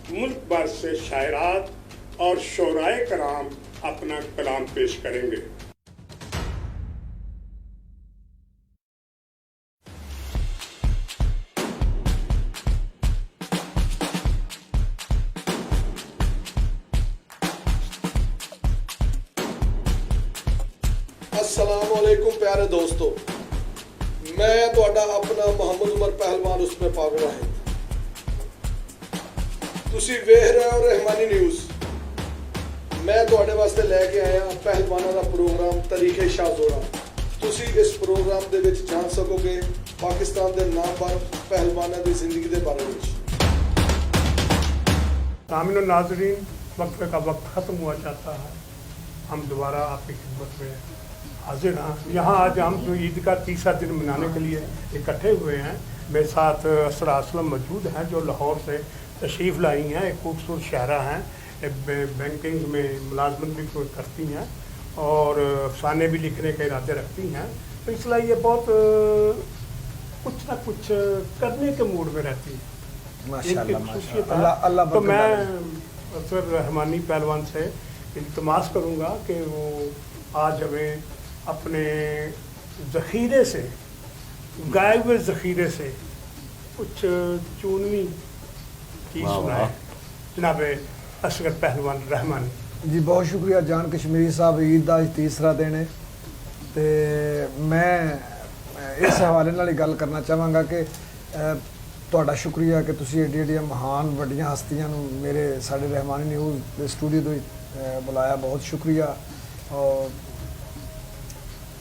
मुल्क भर से शायरात और शोराए कराम अपना कलाम पेश करेंगे। अस्सलाम वालेकुम प्यारे दोस्तों, मैं ਤੁਹਾਡਾ ਆਪਣਾ ਮੁਹੰਮਦ ਉਮਰ ਪਹਿਲਵਾਨ ਉਸਮੇ ਪਾਗਲ ਹੈ। ਤੁਸੀਂ ਵੇਖ ਰਹੇ ਹੋ ਰਹਿਮਾਨੀ ਨਿਊਜ਼। ਮੈਂ ਤੁਹਾਡੇ ਵਾਸਤੇ ਲੈ ਕੇ ਆਇਆ ਪਹਿਲਵਾਨਾਂ ਦਾ ਪ੍ਰੋਗਰਾਮ ਤਰੀਕੇ ਸ਼ਾਹਜ਼ੋਰਾ। ਤੁਸੀਂ ਇਸ ਪ੍ਰੋਗਰਾਮ ਦੇ ਵਿੱਚ ਜਾਣ ਸਕੋਗੇ ਪਾਕਿਸਤਾਨ ਦੇ ਨਾਮਵਰ ਪਹਿਲਵਾਨਾਂ ਦੀ ਜ਼ਿੰਦਗੀ ਦੇ ਬਾਰੇ ਵਿੱਚ। सामिन नाजरीन, वक्फे का वक्त ख़त्म हुआ चाहता है। हम दोबारा आपकी खिदमत में हाजिर हैं। यहाँ आज हम जो ईद का तीसरा दिन मनाने के लिए इकट्ठे हुए हैं। मेरे साथ असरा असलम मौजूद हैं जो लाहौर से तशरीफ़ लाई हैं। एक खूबसूरत शायरा हैं, बैंकिंग में मुलाजमत भी करती हैं और अफसाने भी लिखने के इरादे रखती हैं। तो इसलिए ये बहुत कुछ ना कुछ करने के मूड में रहती है। माशाल्लाह इनकी माशाल्लाह, खुशियत है। अल्लाह अल्लाह तो बरकत डाले। मैं असगर रहमानी पहलवान से इल्तमास करूँगा कि वो आज हमें अपने ज़ख़ीरे से, गाए हुए ज़ख़ीरे से कुछ चुनवी चीज़ वाह, वाह। सुनाए। जनाब असगर पहलवान रहमानी। जी बहुत शुक्रिया जान कश्मीरी साहब, ईद ਦਾ ਅੱਜ ਤੀਸਰਾ ਦਿਨ ਹੈ ਤੇ ਮੈਂ ਇਸ ਹਵਾਲੇ ਨਾਲ ਹੀ ਗੱਲ ਕਰਨਾ ਚਾਹਾਂਗਾ ਕਿ ਤੁਹਾਡਾ ਸ਼ੁਕਰੀਆ ਕਿ ਤੁਸੀਂ ਏਡੀਆਂ ਮਹਾਨ ਵੱਡੀਆਂ ਹਸਤੀਆਂ ਨੂੰ ਮੇਰੇ ਸਾਡੇ ਰਹਿਮਾਨੀ ਨਿਊਜ਼ ਦੇ ਸਟੂਡੀਓ ਤੋਂ ਬੁਲਾਇਆ, ਬਹੁਤ ਸ਼ੁਕਰੀਆ। ਔਰ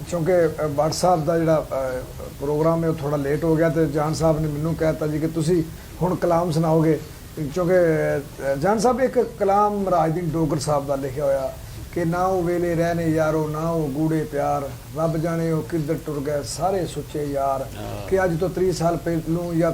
ਕਿਉਂਕਿ WhatsApp ਦਾ ਜਿਹੜਾ ਪ੍ਰੋਗਰਾਮ ਹੈ ਉਹ ਥੋੜਾ ਲੇਟ ਹੋ ਗਿਆ ਤੇ ਜਾਨ ਸਾਹਿਬ ਨੇ ਮੈਨੂੰ ਕਹਿਤਾ ਜੀ ਕਿ ਤੁਸੀਂ ਹੁਣ ਕਲਾਮ ਸੁਣਾਓਗੇ, ਕਿਉਂਕਿ ਜਾਨ ਸਾਹਿਬ ਇੱਕ ਕਲਾਮ ਰਾਜਦੀਨ ਡੋਗਰ ਸਾਹਿਬ ਦਾ ਲਿਖਿਆ ਹੋਇਆ ਕਿ ਨਾ ਉਹ ਵੇਲੇ ਰਹਿਣੇ ਯਾਰੋ ਨਾ ਉਹ ਗੂੜੇ ਪਿਆਰ, ਰੱਬ ਜਾਣੇ ਉਹ ਕਿੱਧਰ ਟੁਰ ਗਏ ਸਾਰੇ ਸੁੱਚੇ ਯਾਰ। ਕਿ ਅੱਜ ਤੋਂ 30 ਸਾਲ ਪਹਿਲੋਂ ਜਾਂ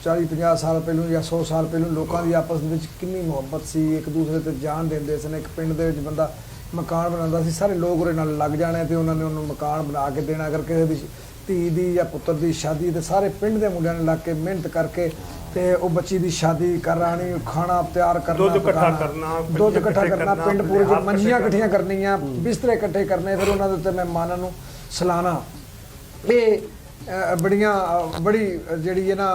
40-50 ਸਾਲ ਪਹਿਲੋਂ ਜਾਂ 100 ਸਾਲ ਪਹਿਲੋਂ ਲੋਕਾਂ ਦੀ ਆਪਸ ਵਿੱਚ ਕਿੰਨੀ ਮੁਹੱਬਤ ਸੀ, ਇੱਕ ਦੂਸਰੇ ਤੇ ਜਾਨ ਦਿੰਦੇ ਸਨ। ਇੱਕ ਪਿੰਡ ਦੇ ਵਿੱਚ ਬੰਦਾ ਮਕਾਨ ਬਣਾਉਂਦਾ ਸੀ, ਸਾਰੇ ਲੋਕ ਉਹਦੇ ਨਾਲ ਲੱਗ ਜਾਣੇ ਤੇ ਉਹਨਾਂ ਨੇ ਉਹਨੂੰ ਮਕਾਨ ਬਣਾ ਕੇ ਦੇਣਾ। ਅਗਰ ਕਿਸੇ ਦੀ ਧੀ ਦੀ ਜਾਂ ਪੁੱਤਰ ਦੀ ਸ਼ਾਦੀ ਤੇ ਸਾਰੇ ਪਿੰਡ ਦੇ ਮੁੰਡਿਆਂ ਨੇ ਲੱਗ ਕੇ ਮਿਹਨਤ ਕਰਕੇ ਤੇ ਉਹ ਬੱਚੀ ਦੀ ਸ਼ਾਦੀ ਕਰਾਣੀ, ਖਾਣਾ ਤਿਆਰ ਕਰਨਾ, ਦੁੱਧ ਇਕੱਠਾ ਪਕਾਉਣਾ, ਕਰਨਾ, ਦੁੱਧ ਇਕੱਠਾ ਇਕੱਠੇ ਕਰਨਾ, ਕਰਨਾ, ਪਿੰਡ ਪੂਰੇ ਆਪਣੇ ਆਪ ਮੰਜੀਆਂ ਇਕੱਠੇ ਇਕੱਠੀਆਂ ਕਰਨੀਆਂ, ਬਿਸਤਰੇ ਇਕੱਠੇ ਕਰਨੇ, ਫਿਰ ਉਹਨਾਂ ਦੇ ਉੱਤੇ ਮਹਿਮਾਨਾਂ ਨੂੰ ਸਲਾਣਾ। ਇਹ ਬੜੀ ਜਿਹੜੀ ਹੈ ਨਾ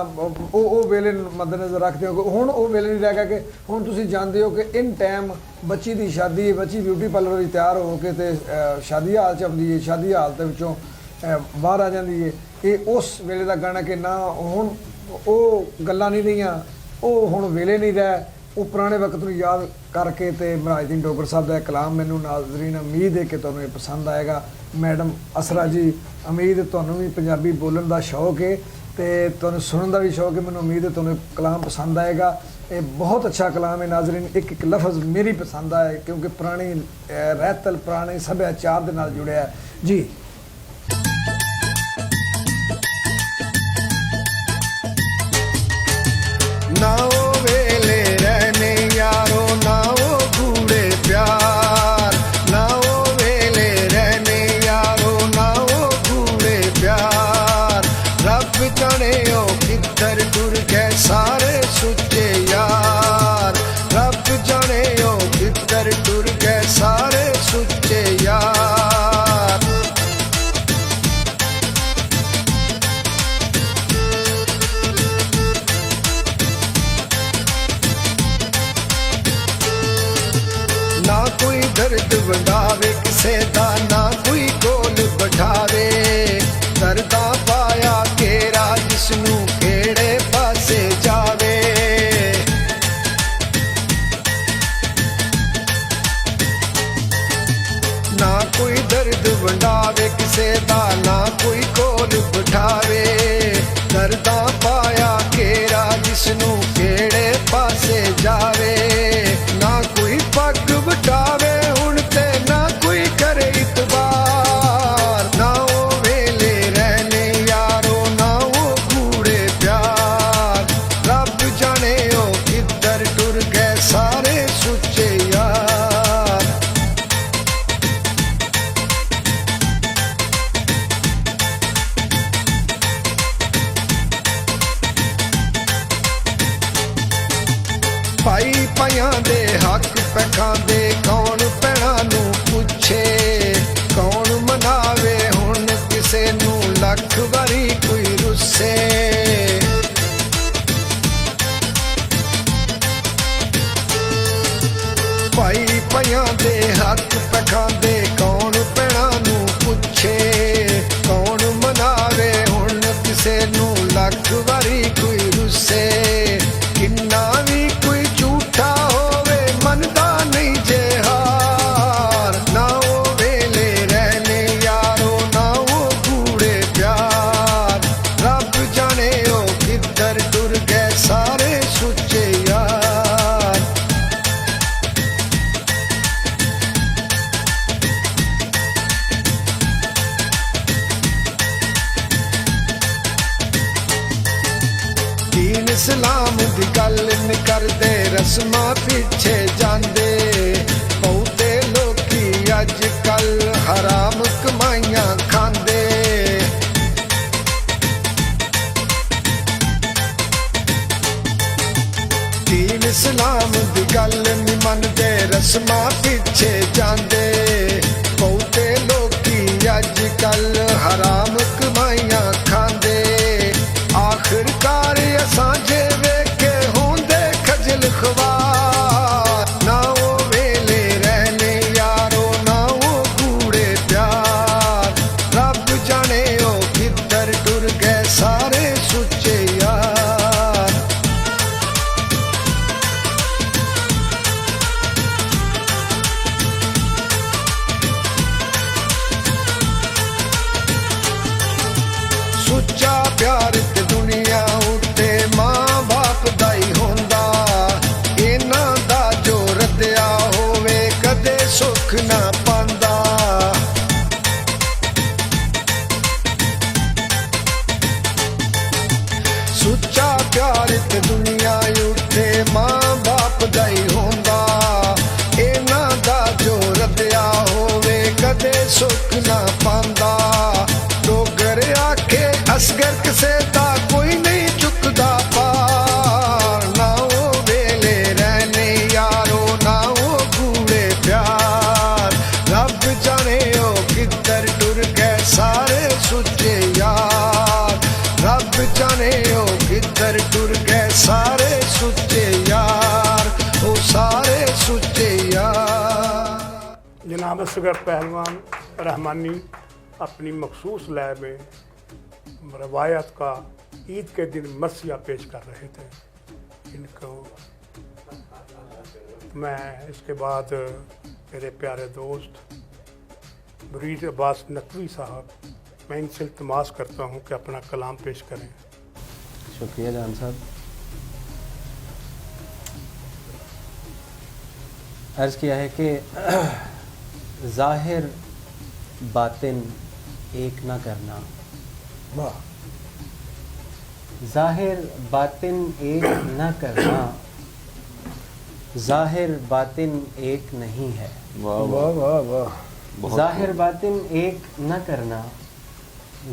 ਉਹ ਵੇਲੇ ਮੱਦੇਨਜ਼ਰ ਰੱਖਦੇ ਹੋ। ਹੁਣ ਉਹ ਵੇਲੇ ਨਹੀਂ ਰਹਿ ਗਿਆ ਕਿ ਹੁਣ ਤੁਸੀਂ ਜਾਣਦੇ ਹੋ ਕਿ ਇਨ ਟਾਈਮ ਬੱਚੀ ਦੀ ਸ਼ਾਦੀ, ਬੱਚੀ ਬਿਊਟੀ ਪਾਰਲਰ ਵਿੱਚ ਤਿਆਰ ਹੋ ਕੇ ਤੇ ਸ਼ਾਦੀ ਹਾਲ 'ਚ ਆਉਂਦੀ ਹੈ, ਸ਼ਾਦੀ ਹਾਲਤ ਵਿੱਚੋਂ ਬਾਹਰ ਆ ਜਾਂਦੀ ਹੈ। ਇਹ ਉਸ ਵੇਲੇ ਦਾ ਗਾਣਾ ਕਿ ਨਾ ਹੁਣ ਉਹ ਗੱਲਾਂ ਨਹੀਂ ਰਹੀਆਂ, ਉਹ ਹੁਣ ਵੇਲੇ ਨਹੀਂ ਰਹਿ, ਉਹ ਪੁਰਾਣੇ ਵਕਤ ਨੂੰ ਯਾਦ ਕਰਕੇ ਤੇ ਮਹਾਰਾਜਦੀਨ ਡੋਗਰ ਸਾਹਿਬ ਦਾ ਕਲਾਮ ਮੈਨੂੰ ਨਾਜ਼ਰੀਨ ਉਮੀਦ ਹੈ ਕਿ ਤੁਹਾਨੂੰ ਇਹ ਪਸੰਦ ਆਏਗਾ। ਮੈਡਮ ਅਸਰਾ ਜੀ, ਉਮੀਦ ਤੁਹਾਨੂੰ ਵੀ ਪੰਜਾਬੀ ਬੋਲਣ ਦਾ ਸ਼ੌਕ ਹੈ ਤੇ ਤੁਹਾਨੂੰ ਸੁਣਨ ਦਾ ਵੀ ਸ਼ੌਕ ਹੈ। ਮੈਨੂੰ ਉਮੀਦ ਹੈ ਤੁਹਾਨੂੰ ਕਲਾਮ ਪਸੰਦ ਆਏਗਾ। ਇਹ ਬਹੁਤ ਅੱਛਾ ਕਲਾਮ ਹੈ ਨਾਜ਼ਰੀਨ। ਇੱਕ ਇੱਕ ਲਫ਼ਜ਼ ਮੇਰੀ ਪਸੰਦ ਆਇਆ ਕਿਉਂਕਿ ਪੁਰਾਣੀ ਰਹਿਤਲ ਪੁਰਾਣੇ ਸੱਭਿਆਚਾਰ ਦੇ ਨਾਲ ਜੁੜਿਆ ਹੈ ਜੀ। ना वो वेले रहने यारो ना वो गूढ़े प्यार, ना वो वेले रहने यारो ना वो गूढ़े प्यार। रब जाने ओ किधर टुर गए सारे सुच्चे यार, रब जाने ओ किधर टुर गए सारे सुच्चे यार। ना कोई दर्द वंडावे किसे दा, ना कोई कोल बढ़ावे, दर्दा पाया केरा जिसनू केड़े पासे जावे। ना कोई दर्द वंडावे किसे दा, ना कोई कोल बढ़ावे, दर्दा पाया केरा जिसनू केड़े पासे जावे। ना कोई पग वटावे हुण ते ना कोई करे इतबार, ना वो वेले रहने यारो ना वो गूढ़े प्यार। रब जाने ओ किधर टुर गए सारे सुच्चे यार। ਭਾਈ ਪਾਇਆਂ ਦੇ ਹੱਕ ਪਖਾਂਦੇ ਕੌਣ ਪੈਣਾ ਨੂੰ ਪੁੱਛੇ, ਕੌਣ ਮਨਾਵੇ ਹੁਣ ਕਿਸੇ ਨੂੰ ਲੱਖ ਵਾਰੀ ਕੋਈ ਰੁੱਸੇ। ਭਾਈ ਪਾਇਆਂ ਦੇ ਹੱਕ ਪਖਾਂਦੇ ਕੌਣ ਪੈਣਾ ਨੂੰ ਪੁੱਛੇ, ਕੌਣ ਮਨਾਵੇ ਹੁਣ ਕਿਸੇ ਨੂੰ ਲੱਖ ਵਾਰੀ ਕੋਈ ਰੁੱਸੇ। ਕਿੰਨਾ ਵੀ ਕੋਈ ਝੂਠਾ ਹੋਵੇ ਮੰਨਦਾ ਨਹੀਂ ਜੇ ਹਾਰ, ਨਾ ਉਹ ਵੇਲੇ ਰਹਿਣੇ ਯਾਰੋ ਨਾ ਉਹ ਗੂੜੇ ਪਿਆਰ। ਰੱਬ ਜਾਣੇ ਉਹ ਕਿੱਧਰ ਟੁਰ ਗਏ ਸਾਰੇ ਸੁੱਚੇ ਯਾਰ। दीन इस्लाम दी गल नहीं करदे, रस्मां पिछे जांदे, बहुते लोकी अज कल हराम कमाइयां खांदे। इस्लाम दी गल नहीं मनदे रस्मां पिछे जांदे बहुते लोकी अज कल हराम कमाइयां खांदे आखिरकार असां जे वेखे होंदे खजल ख्वार ना वो वेले रहने यारो ना वो कूड़े प्यार रब जाने ओ किधर टुर गए सारे सुच्चे यार सुच्चा प्यार ते दुनिया उत्ते मां बाप दा ही होंदा इन्हां दा जो रद्दिया होवे कदे सुख ना पांदा सुच्चा प्यार ते दुनिया उत्ते मां बाप दा ही होंदा इन्हां दा जो रद्दिया होवे कदे सुख ना पांदा डोगर आखे असगर किसे दा कोई नहीं चुकदा पार ना वो वेले रहने यारो ना वो कूड़े प्यार रब जाने ओ किधर टुर गए सारे सुच्चे यार रब जाने ओ किधर टुर गए सारे सुच्चे यार ओ सारे सुच्चे यार जनाब असगर पहलवान रहमानी अपनी मखसूस लय में रवायत का ईद के दिन मसीहा पेश कर रहे थे। इनको मैं इसके बाद मेरे प्यारे दोस्त मुरीद अब्बास नकवी साहब, मैं इनसे इल्तमास करता हूँ कि अपना कलाम पेश करें। शुक्रिया जान साहब। अर्ज़ किया है कि ज़ाहिर बातिन एक ना करना, वाह ज़ाहिर बातिन एक न करना, ज़ाहिर बातिन एक नहीं है। वाह वाह वाह वाह वाह बहुत ज़ाहिर बातिन एक न करना,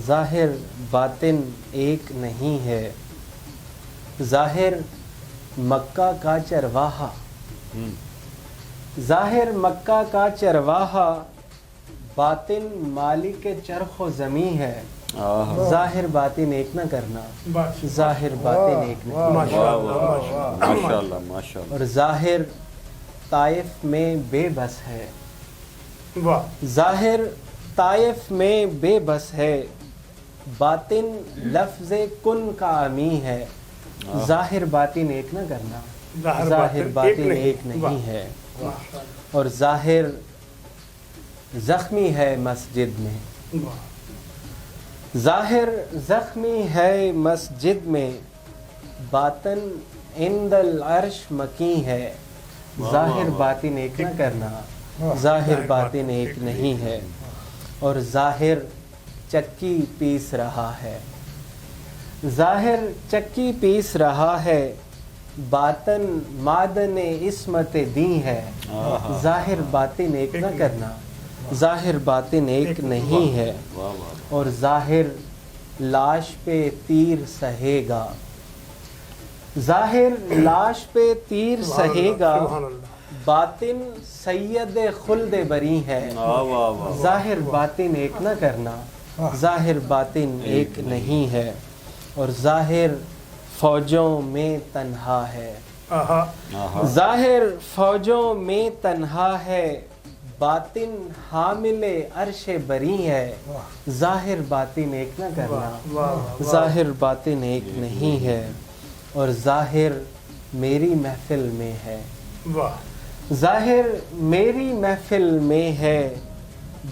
ज़ाहिर बातिन एक नहीं है। ज़ाहिर मक्का का चरवाहा, ज़ाहिर मक्का का चरवाहा, बातिन मालिक चरखो ज़मी है। आहा, ज़ाहिर बातिन एक न करना, बस ज़ाहिर बातिन एक नहीं। वाह माशाअल्लाह, वाह माशाअल्लाह। माशाअल्लाह माशाअल्लाह। और ज़ाहिर ताइफ में बेबस है, वाह ज़ाहिर ताइफ में बेबस है। बातिन लफ्ज़ कुन का अमी है। ज़ाहिर बातिन एक न करना, ज़ाहिर बातिन एक नहीं है। माशाअल्लाह, और ज़ाहिर ज़ख्मी है मस्जिद में, वाह ज़ाहिर ज़ख्मी है मस्जिद में। बातिन इंदल अर्श मकी है। ज़ाहिर बातिन एक न करना, ज़ाहिर बातिन एक नहीं है। और ज़ाहिर चक्की पीस रहा है, ज़ाहिर चक्की पीस रहा है। बातिन मादन इस्मत दी है। ज़ाहिर बातिन एक न करना, ज़ाहिर बातिन एक नहीं है। वाह वाह और ज़ाहिर लाश पे तीर सहेगा, ज़ाहिर लाश पे तीर सहेगा। सुभान अल्लाह। बातिन सैयद खुल्द बरी है। वाह वाह वाह ज़ाहिर बातिन एक न करना, ज़ाहिर बातिन एक नहीं है। और ज़ाहिर फौजों में तन्हा है, आहा, आहा, ज़ाहिर फौजों में तन्हा है। बातिन हामिले अर्श बरी है। ज़ाहिर बातिन एक न करना, वाह वाह ज़ाहिर बातिन एक नहीं है। और ज़ाहिर मेरी महफिल में है, वाह ज़ाहिर मेरी महफिल में है।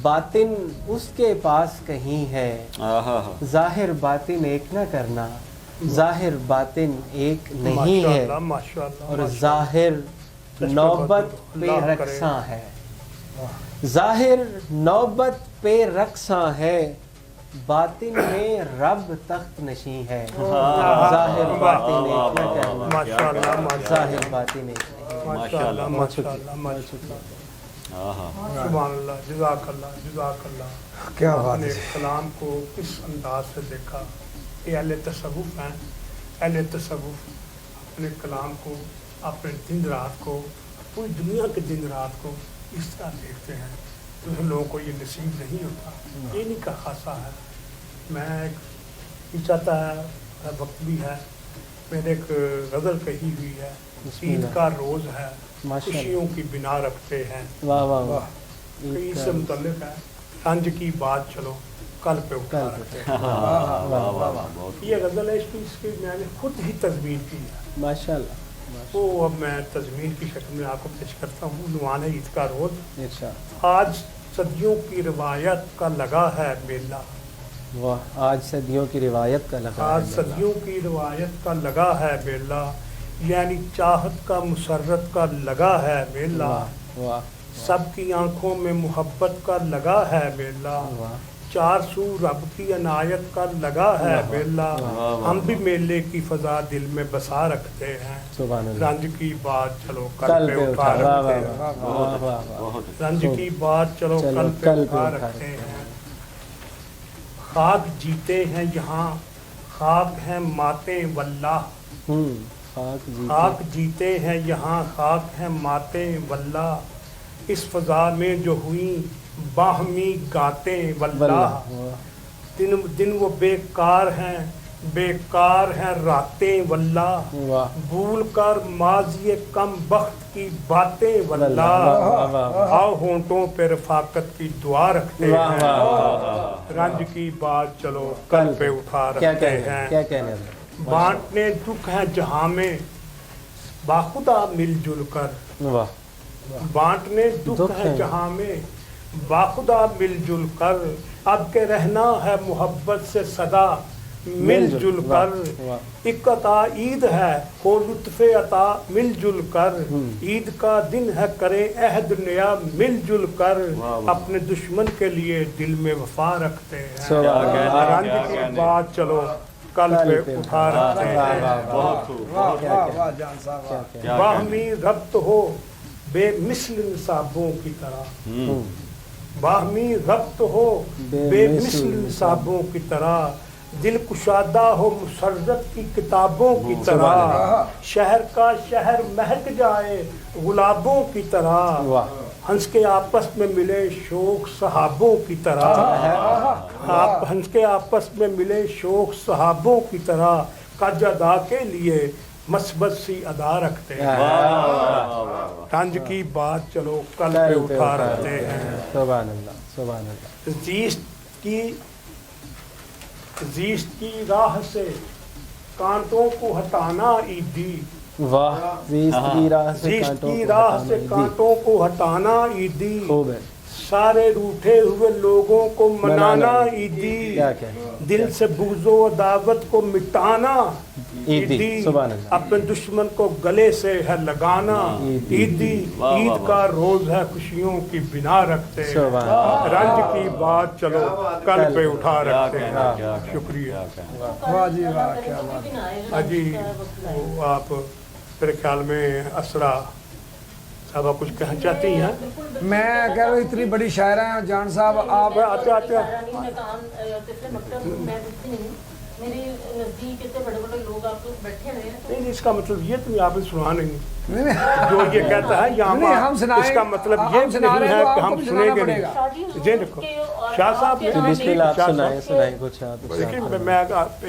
बातिन उसके पास कहीं है। आहा, ज़ाहिर बातिन एक न करना, ज़ाहिर बातिन एक नहीं है। माशाअल्लाह, माशाअल्लाह, और माशाअल्लाह। ज़ाहिर नौबत पे अल्लाह करे। रक्सा है, ज़ाहिर नौबत पे रक्सा है। बातिन में रब तख्त नशी है। ज़ाहिर बातिन एक न करना, माशाअल्लाह, माशाअल्लाह, ज़ाहिर बातिन एक नहीं। माशाअल्लाह, माशाअल्लाह, माशाअल्लाह। आहा, सुभान अल्लाह, जज़ाकल्लाह, जज़ाकल्लाह। क्या बात आपने है। कलाम को किस अंदाज से देखा। ये अहले तसव्वुफ हैं, अहले तसव्वुफ अपने कलाम को अपने दिन रात को, पूरी दुनिया के दिन रात को इस तरह देखते हैं। दूसरे लोगों को ये नसीब नहीं होता, ये नहीं का खासा है। मैं ये चाहता है, वक्त भी है, मैंने एक गज़ल कही हुई है, ईद का रोज़ है माशाअल्लाह। खुशियों की बिना रखते हैं, वाह वाह वाह। तो इससे मुतल्लिक है। रंज की बात चलो कल पे उठा कल पे। रखते हैं। वाह वाह वाह, बहुत ये गज़ल है, इसकी मैंने खुद ही तज़मीर की है। माशाअल्लाह वो अब मैं तज़मीर की शक्ल में आपको पेश करता हूँ। नुआन ईद का रोज़। इरशाद। आज सदियों की रिवायत का लगा है मेला, वाह, आज सदियों की रिवायत का लगा आज है सदियों की रिवायत का लगा है मेला, यानी चाहत का मुसर्रत का लगा है मेला, वाह वाह सबकी आंखों में मोहब्बत का लगा है मेला, वाह। चार सू रब की अनायत का लगा है मेला, वाह, हम भी मेले की फजा दिल में बसा रखते हैं, सुभान अल्लाह। रंज की बात चलो कल कल पे पे उठा, उठा वाह रखते वाह हैं, वाह वाह वाह वाह। बहुत रंज की बात चलो चलो कल पे उठा रखते हैं। खाक जीते हैं यहाँ, खाक हैं माते वल्लाह, खाक जीते हैं यहाँ, खाक हैं माते वल्लाह, इस फजा में जो हुई बाहमी गाते वल्लाह, दिन दिन वो बेकार हैं रातें वल्लाह, वाह भूल कर माजिए कम बख्त की बातें वल्लाह, वाह वाह आओ होंठों पे रफाकत की दुआ रखते वाह हैं, वाह। रंज की बात चलो कल पे उठा क्या रखते कहने हैं, क्या कहने हैं? बांटने दुख है जहां में बाखुदा मिलजुल कर, वाह बांटने दुख दुख है है। जहां में बाखुदा मिलजुल कर, अब के रहना है मोहब्बत से सदा मिलजुल वाह, कर, वाह। एक अता ईद है हो लुत्फ़े अता मिलजुल कर, ईद का दिन है करे अहद नया मिलजुल कर, वाह, वाह। अपने दुश्मन के लिए दिल में वफा रखते हैं, सुभान अल्लाह। रंज की बात चलो कल पे उठा रखते वाह, हैं, वाह, बहुत खूब, वाह बहुत वाह वाह जान साहब वाह। क्या क्या बाहमी रब्त हो बेमिसल निसाबों की तरह, बाहमी रब्त हो बेमिसल निसाबों की तरह, दिल कुशादा हो मुसर्रत की किताबों की तरह, शहर का शहर महक जाए गुलाबों की तरह, वाह हंस के आपस में मिले शोक सहाबों की तरह, आप हंस के आपस में मिले शोक सहाबों की तरह, कज अदा के लिए मस्बत सी अदा रखते हैं, रंज की बात चलो कल पे उठा रखते हैं, सुभान अल्लाह सुभान अल्लाह। जीस्त की राह से कांटों को हटाना ईदी, वाह, जीस्त की राह से जीस्त कांटों की को राह हटाना से ईदी। कांटों को हटाना ईदी, खूब है। सारे रूठे हुए लोगों को मनाना ईदी, क्या क्या दिल से बुग़्ज़ो दावत को मिटाना ईदी, सुभान अल्लाह। अपने दुश्मन को गले से है लगाना ईदी। ईदी, वाह, ईद वाह, का रोज है खुशियों की बिना रखते हैं, सुभान अल्लाह। रंज की बात चलो कल पे उठा क्या रखते कहना, हैं, क्या कहना, शुक्रिया। क्या कहना। वाह जी वाह क्या बात। अजी वो आप मेरे ख्याल में असरा साहब आप कुछ कहना चाहती हैं? मैं कह रहा हूँ इतनी बड़ी शायरा हैं जान साहब आप। आते मेरे नजदीक इतने बड़े बड़े लोग आप लोग बैठे हुए हैं तो नहीं, इसका मतलब ये तुम आपने सुना नहीं, नहीं, नहीं, जो ये कहता है यहाँ नहीं, हम सुनाएं- इसका मतलब ये हम सुना नहीं रहे है हैं तो कि आपको हम भी सुनाना सुनेंगे पड़ेगा। नहीं। जी देखो शाह साहब तो बिस्मिल्लाह आप शाह सुनाएं साहब, सुनाएं कुछ आप। देखिए मैं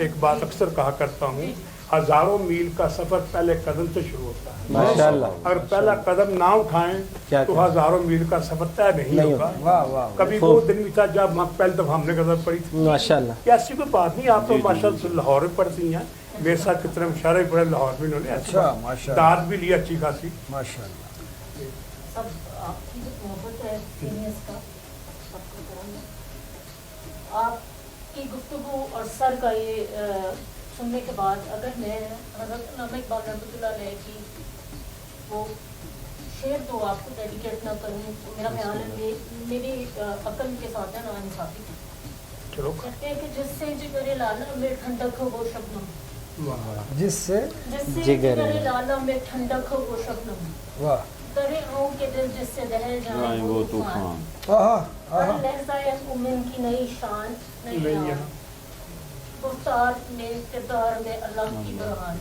एक बात अक्सर कहा करता हूँ, हजारों मील का सफर पहले कदम से शुरू होता है, माशाअल्लाह। अगर पहला कदम ना उठाएं क्या तो क्या? हजारों मील का सफर तय नहीं नहीं होगा। वाह वाह कभी वो दिन भी था जब पहले दफा हमने गजल पढ़ी थी, माशाअल्लाह। कि ऐसी कोई बात नहीं, आप तो माशाअल्लाह से लाहौर में पढ़ती हैं, मेरे साथ कितने मुशारे पढ़े लाहौर में इन्होंने, अच्छा माशा दाद भी ली अच्छी खासी। माशाअल्लाह। सब आपकी जो मोहब्बत है सीनियर्स का सबको करेंगे। आपकी गुफ्तगू और सर का ये सुनने के बाद अगर मैं हज़रत अल्लामा इकबाल रहमतुल्लाह अलैह की वो शेर तो आपको डेडिकेट ना करूँ तो मेरा ख्याल है मेरी अकल के साथ है ना इंसाफी। चलो कहते हैं कि जिससे जिगरे लाला में ठंडक हो वो शबनम, जिससे जिससे जिगरे जिगरे लाला में ठंडक हो वो शबनम, वाह करे आऊं के दिल जिससे दहल जाए वो तूफान, आहा हर आहा लहज़ा उम्मीद की नई शान नई नहीं आन, है। गुफ्तार में किरदार में अल्लाह की बरहान,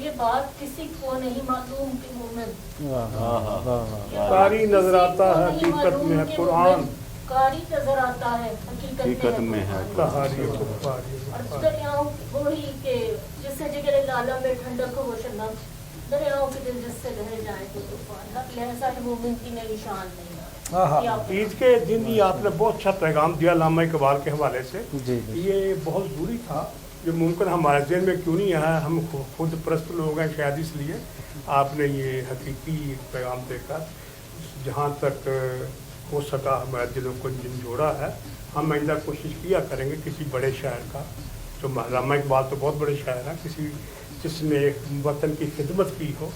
ये बात किसी को नहीं मालूम कि मोमिन वाह हाँ, हाँ। वाह वाह ये कारी बात नजर किसी आता को है, नहीं हकीकत में है मालूम कि कुरान। मोमिन कारी नजर आता है, हकीकत में है कहारी कुफारी और दरियाओं वही के जिससे जिगर लाला में ठंडक हो वो शन्नत, दरियाओं के दिल जिससे बह जाए तो तूफान, हक लहजा है मोमिन की नई शान नहीं। आहा। ये आप- ईद के दिन ही आपने बहुत अच्छा पैगाम दिया अल्लामा इकबाल के हवाले से। जी जी ये बहुत ज़रूरी था, जो मुमकिन हमारे जहन में क्यों नहीं आया, हम खुद परस्त लोग हैं शायद, इसलिए आपने ये हकीकी पैगाम देकर जहाँ तक हो सका हमारे दिलों को जोड़ा है। हम आइंदा कोशिश किया करेंगे किसी बड़े शायर का, जो अल्लामा इकबाल तो बहुत बड़े शायर हैं, किसी जिसने वतन की खिदमत की हो,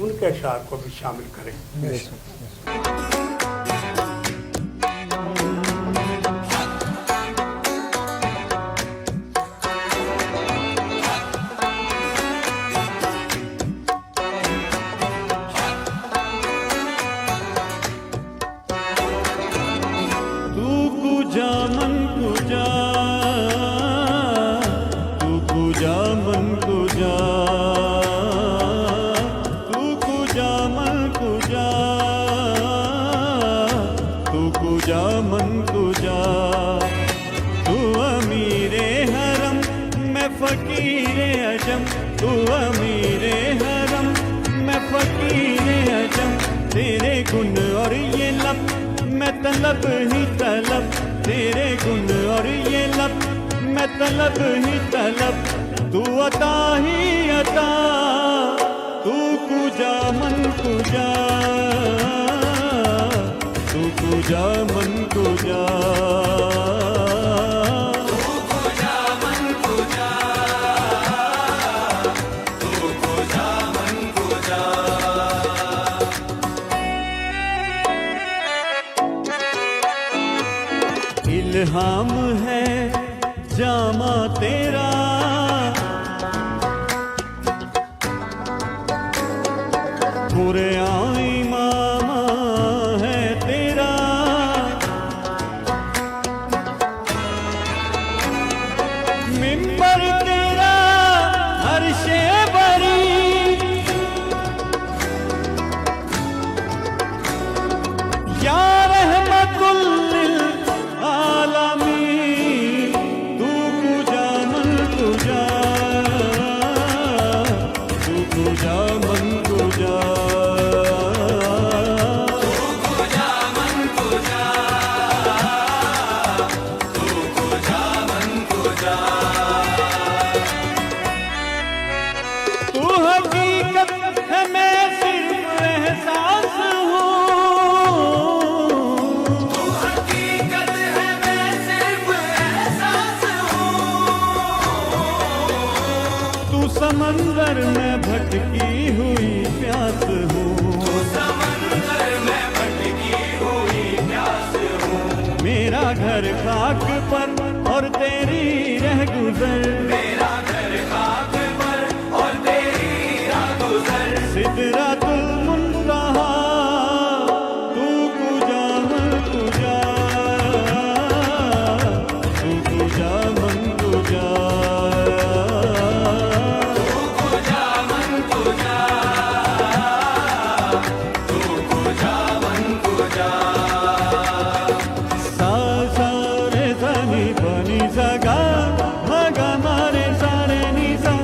उनके अशार को भी शामिल करें। बेशक। तू कुजा मन कुजा, तू कुजा मन कुजा, तू कुजा मन कुजा, तू कुजा मन कुजा। तू अमीरे हरम मैं फकीरे अजम, तू अमीरे हरम मैं फकीरे अजम। तेरे गुण और ये लब मैं तलब ही तलब, तेरे गुण और ये लब मैं तलब ही तलब। तू अता ही अता, तू कुजा मन कुजा, तू कुजा मन कुजा। इल्हाम है जामा तेरा, कुरआन इमामा है तेरा। मिंबर तेरा अर्शे बरी, या रहमतुल लिल आलमीन। तू कुजा मन कुजा, तू कुजा मन कुजा। तू हकीकत है मैं सिर्फ एहसास हूँ, तू समंदर में भटकी हुई प्यास हूँ, मेरा घर खाक पर और तेरी रह गुजर, सिदरातुल मुंतहा। तू कुजा मन कुजा, तू कुजा मन कुजा। सा सा रे सा नी प नी सा गा, मा गा मा रे सा रे नी सा।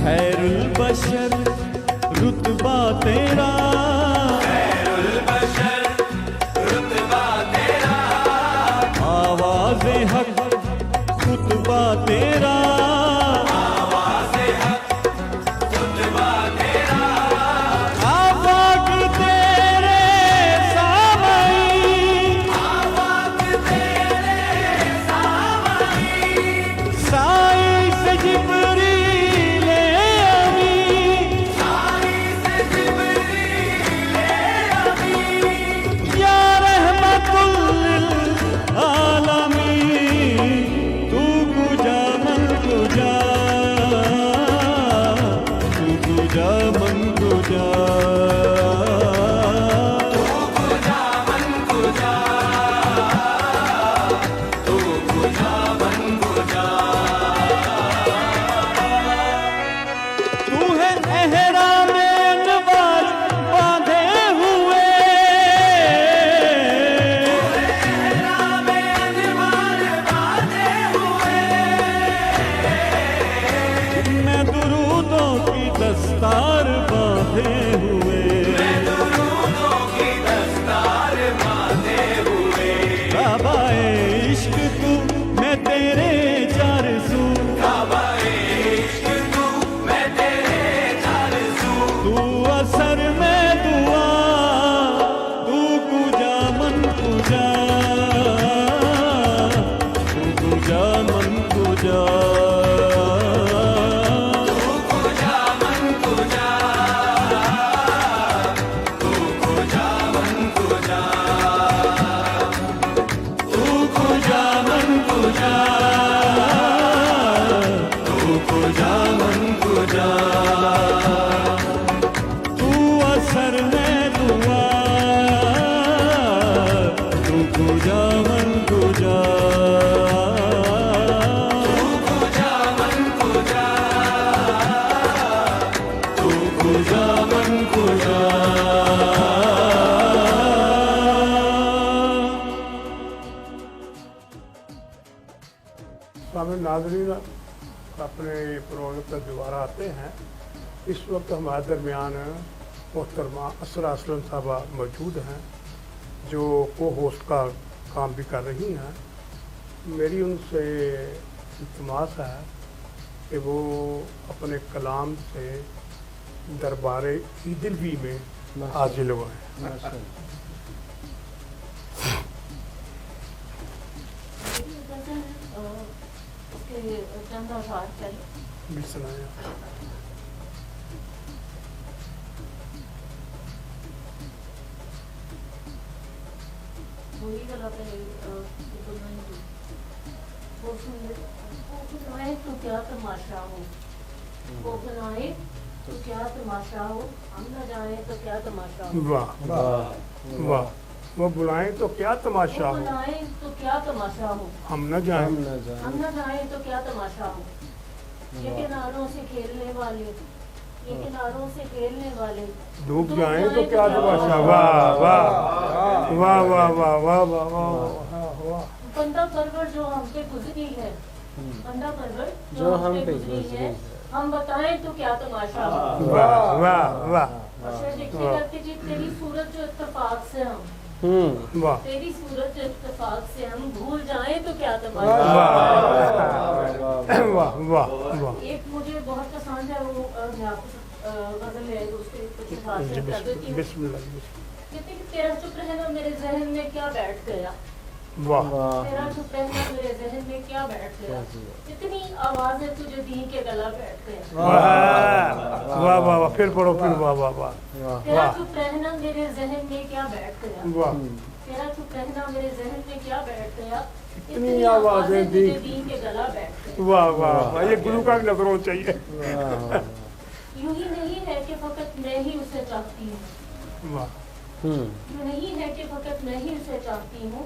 खैरुल बशर रुतबा तेरा, आवाज़े हक खुतबा तेरा, आवाज़ तेरे साई से जिब्रील अमी, या रहमतुल लिल आलमीन, तू कुजा मन कुजा, तू कुजा मन कुजा, तू है एहराम अनवार बांधे हुए, मैं दुरूदों की दस्तार बांधे हुए, काबाए इश्क तू मैं तेरे जारज़ू, तू असर में दुआ, तू कुजा मन कुजा, तू कुजा मन कुजा, तू कुजा मन कुजा, तू कुजा मन कुजा, तू असर में दुआ, तू कुजा मन कुजा, तू कुजा मन कुजा, तू कुजा मन कुजा। सामने नाज़रीन अपने प्रोग्राम पर दोबारा आते हैं। इस वक्त हमारे दरमियान मोहतरमा असरा असलम साहबा मौजूद हैं जो को होस्ट का काम भी कर रही हैं। मेरी उनसे इल्तिमास है कि वो अपने कलाम से दरबार ईदिलवी में हाजिर हुए। उसके चंद अशार चाहिए। भी सुनाया। वही गला पे वो बनाए तो क्या तमाशा हो, वो बनाए तो क्या तमाशा हो, हम न जाए तो क्या तमाशा हो, वाह वाह वाह। वो बुलाएं तो क्या तमाशा वो हो, बनाए तो क्या तमाशा हो, हम न जाएं। हम न जाए तो क्या तमाशा हो। ये किनारों से खेलने वाले, ये किनारों से खेलने वाले डूब जाएं तो क्या तमाशा। वाह वाह वाह वाह वाह वाह वाह वाह। बंदा परवर जो हम पे गुजरी है, बंदा परवर जो हम पे गुजरी है, हम बताएं तो क्या तमाशा हो। वाह वाह वाह और शेर लिखने लगते जी तेरी सूरत जो इत्तेफाक से हम, वाह तेरी सूरत जो इत्तेफाक से हम भूल जाएं तो क्या तमाशा हो। वाह वाह वाह। एक मुझे बहुत पसंद है वो गजल है उसके कुछ खासियत कर देती हूँ। बिस्मिल्लाह। कहते कि तेरा चुप रहना मेरे जहन में क्या बैठ गया, वाह तेरा चुप रहना मेरे जहन में क्या बैठ गया, इतनी आवाज़ें तुझे दी के गला बैठ गया। वाह वाह वाह। फिर पढ़ो फिर। वाह वाह वाह तेरा चुप रहना मेरे जहन में क्या बैठ गया, वाह। तेरा चुप रहना मेरे जहन में क्या बैठ गया, इतनी आवाज़ें दी दी के गला बैठ गया। वाह वाह वाह। ये गुरु का नजरों चाहिए। यूं ही नहीं है कि फकत मैं ही उसे चाहती हूँ, वाह यूं नहीं है कि फकत मैं ही उसे चाहती हूँ,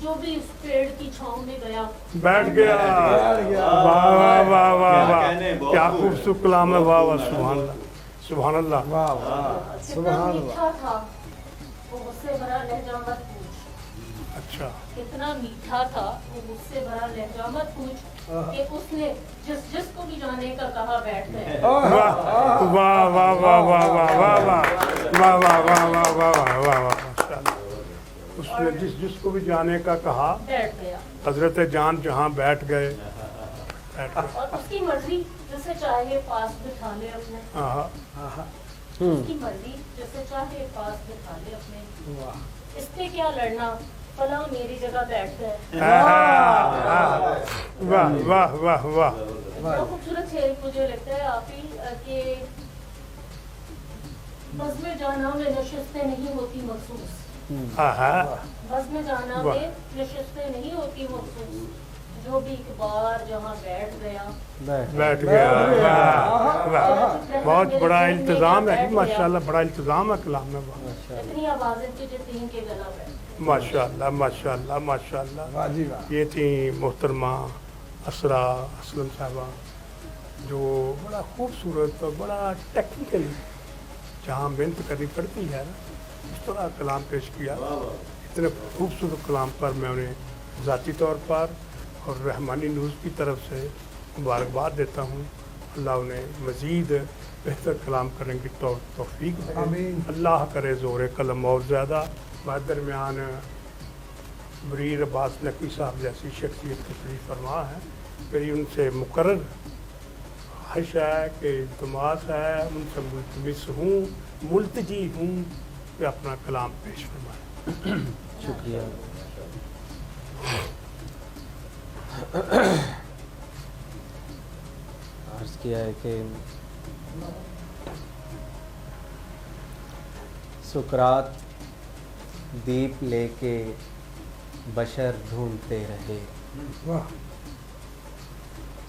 जो भी इस पेड़ की छाँव में गया बैठ गया। वाह वाह वाह वाह वाह। क्या खूबसूरत कलाम है। वाह वाह। सुभान अल्लाह सुभान अल्लाह। वाह वाह कितना मीठा था वो मुझसे भरा लहजा मत पूछ, अच्छा कितना मीठा था वो मुझसे भरा लहजा मत पूछ, कि उसने जिसको भी जाने का कहा बैठ गए। वाह वाह वाह वाह वाह वाह वाह वाह वाह वाह वाह वाह वाह वाह। उसने जिसको भी जाने का कहा बैठ गया हजरत जान जहाँ बैठ गए। और उसकी मर्जी जिसे चाहे पास बिठा ले अपने, उसकी मर्जी जिसे चाहे पास बिठा ले अपने, इससे क्या लड़ना, फला मेरी जगह बैठ गए। वाह वाह वाह वाह। बहुत खूबसूरत शेर मुझे लगता है आप ही कि बस में जाना में नशिस्तें नहीं होती मखसूस, बस में जाना में नशिस्तें नहीं होती मखसूस, जो भी एक बार जहाँ बैठ गया बैठ गया। वाह वाह, बहुत बड़ा इंतजाम है माशाल्लाह, बड़ा इंतजाम है कलाम में। इतनी आवाजें थी जितनी के गला बैठ। माशाल्लाह माशाल्लाह माशाल्लाह। वाह जी वाह। ये थी मोहतरमा असरा असलम साहबा, जो बड़ा खूबसूरत और बड़ा टेक्निकली जहाँ मेहनत करनी पड़ती है ना, उस तरह कलाम पेश किया। इतने खूबसूरत कलाम पर मैं उन्हें ज़ाती तौर पर और रहमानी न्यूज़ की तरफ से मुबारकबाद देता हूँ। अल्लाह उन्हें मज़ीद बेहतर कलाम करने की तौफीक दे। आमीन। अल्लाह करे ज़ोर कलम और ज़्यादा। बाद दरमियान बरीर अब्बास नकवी साहब जैसी शख्सियत तशरीफ़ फरमा है, मेरी उनसे मुकर्रर ख्वाहिश है कि इल्तिमास है, उनसे मुल्तमिस हूँ, मुल्तजी हूँ कि अपना कलाम पेश फरमाएं। शुक्रिया। अर्ज़ किया है कि सुकरात दीप लेके बशर ढूंढते रहे। वाह।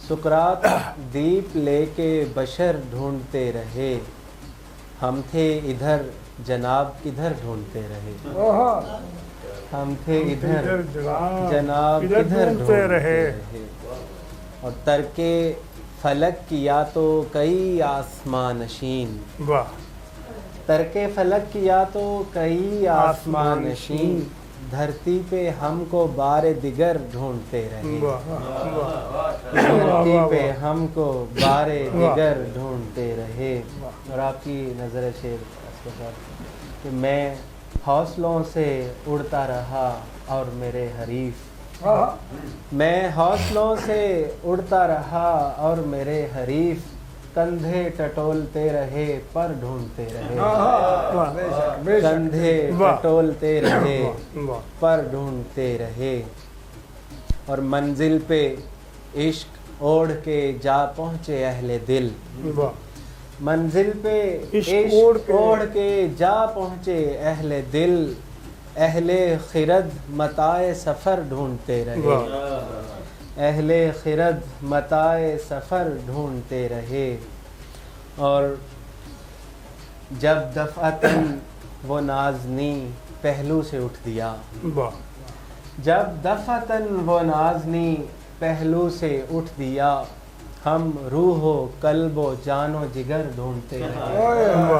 सुकरात दीप लेके बशर ढूंढते रहे, हम थे इधर जनाब किधर ढूंढते रहे। हम थे इधर जनाब किधर ढूंढते रहे। और तरके फलक किया तो कई आसमान नशीन। वाह। तरके फलक किया तो कई आसमान नशीन, धरती पे हमको बारे दिगर ढूंढते रहे। धरती पे हमको बारे दिगर ढूंढते रहे। और आपकी नज़र शेर कि मैं हौसलों से उड़ता रहा और मेरे हरीफ, मैं हौसलों से उड़ता रहा और मेरे हरीफ कंधे टटोलते रहे पर ढूंढते रहे। कंधे टटोलते रहे पर ढूंढते रहे। और मंजिल पे इश्क ओढ़ के जा पहुँचे अहले दिल। मंजिल पे इश्क ओढ़ के जा पहुँचे अहले दिल, अहले खिरद मताए सफ़र ढूंढते रहे। अहले खिरद मताए सफ़र ढूंढते रहे। और जब दफ़अतन वो नाज़नी पहलू से उठ दिया, जब दफ़अतन वो नाज़नी पहलू से उठ दिया, हम रूहो कल्बो जानो जिगर ढूंढते रहे।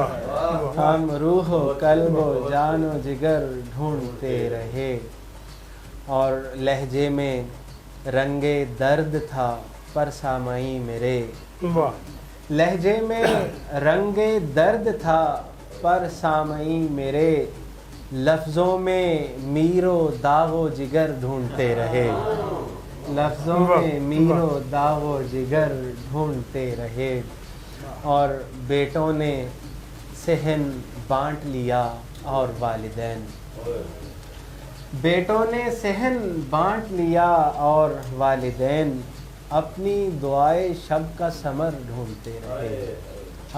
हम रूहो कल्बो जानो जिगर ढूंढते रहे। और लहजे में रंगे दर्द था पर सामाई मेरे। लहजे में रंगे दर्द था पर सामाई मेरे, लफ्ज़ों में मीरो दागो जिगर ढूंढते रहे। लफ्ज़ों में मीरो दागो जिगर ढूंढते रहे। और बेटों ने सहन बांट लिया और वालिदैन, बेटों ने सहन बांट लिया और वालिदैन अपनी दुआए शब का समर ढूंढते रहे।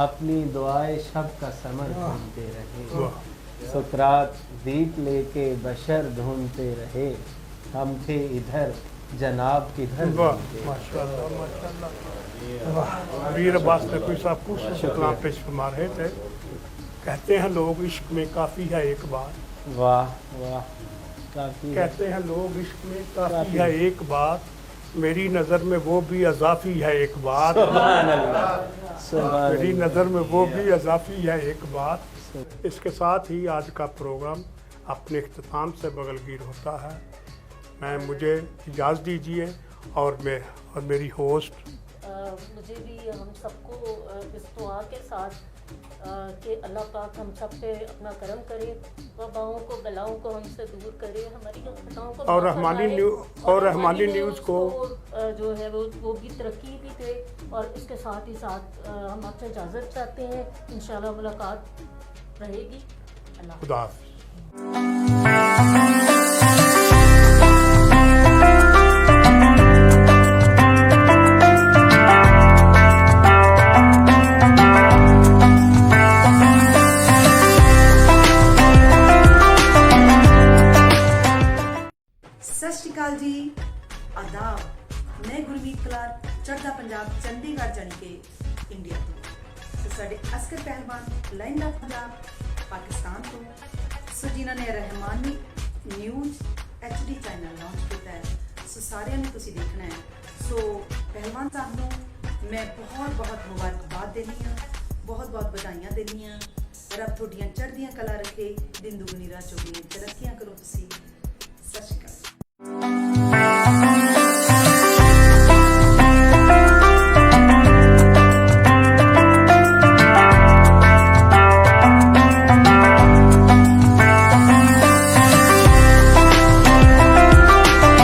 अपनी दुआए शब का समर ढूंढते रहे। सुकरात दीप लेके बशर ढूंढते रहे, हम थे इधर जनाब किधर। माशाल्लाह माशाल्लाह। वीर अब्बास नकवी साहब खूबसूरत कलाम पेश फरमा रहे थे। कहते हैं लोग इश्क में काफ़ी है एक बात। वाह वाह। काफ़ी कहते हैं लोग इश्क में काफ़ी है एक बात, मेरी नज़र में वो भी अज़ाफ़ी है एक बात। मेरी नज़र में वो भी अज़ाफ़ी है एक बात। इसके साथ ही आज का प्रोग्राम अपने इख्तिताम से बगलगीर होता है। मुझे इजाज़त दीजिए और मेरी होस्ट मुझे भी हम सबको इस दुआ के साथ कि अल्लाह पाक हम सब पे अपना करम करे, वबाओं को बलाओं को हमसे दूर करे, हमारी खताओं को और माफ़ रहमानी फरमाए, न्यूज़ को जो है वो भी तरक्की भी दे। और इसके साथ ही साथ हम आपसे इजाज़त चाहते हैं, इंशाल्लाह मुलाकात रहेगी। अल्लाह खुदा हाफ़िज़। ਸਤਿ ਸ਼੍ਰੀ ਅਕਾਲ ਜੀ, ਆਦਾਬ। ਮੈਂ ਗੁਰਮੀਤ ਕਲਾਰ, ਚੜ੍ਹਦਾ ਪੰਜਾਬ, ਚੰਡੀਗੜ੍ਹ ਜਾਣੀ ਕਿ ਇੰਡੀਆ ਤੋਂ। ਸੋ ਸਾਡੇ ਅਸਕਰ ਪਹਿਲਵਾਨ ਲਾਈਨ ਦਾ ਪੰਜਾਬ ਪਾਕਿਸਤਾਨ ਤੋਂ, ਸੋ ਜਿਨ੍ਹਾਂ ਨੇ ਰਹਿਮਾਨੀ ਨਿਊਜ਼ HD ਚੈਨਲ ਲਾਂਚ ਕੀਤਾ ਹੈ, ਸੋ ਸਾਰਿਆਂ ਨੂੰ ਤੁਸੀਂ ਦੇਖਣਾ ਹੈ। ਸੋ ਪਹਿਲਵਾਨ ਸਾਹਿਬ ਨੂੰ ਮੈਂ ਬਹੁਤ ਮੁਬਾਰਕਬਾਦ ਦਿੰਦੀ ਹਾਂ, ਬਹੁਤ ਵਧਾਈਆਂ ਦਿੰਦੀ ਹਾਂ। ਰੱਬ ਤੁਹਾਡੀਆਂ ਚੜ੍ਹਦੀਆਂ ਕਲਾ ਰੱਖੇ, ਦਿਨ ਦੁਗਣੀ ਰਾਤ ਚੌਗੁਣੀ ਤਰੱਕੀਆਂ ਕਰੋ ਤੁਸੀਂ।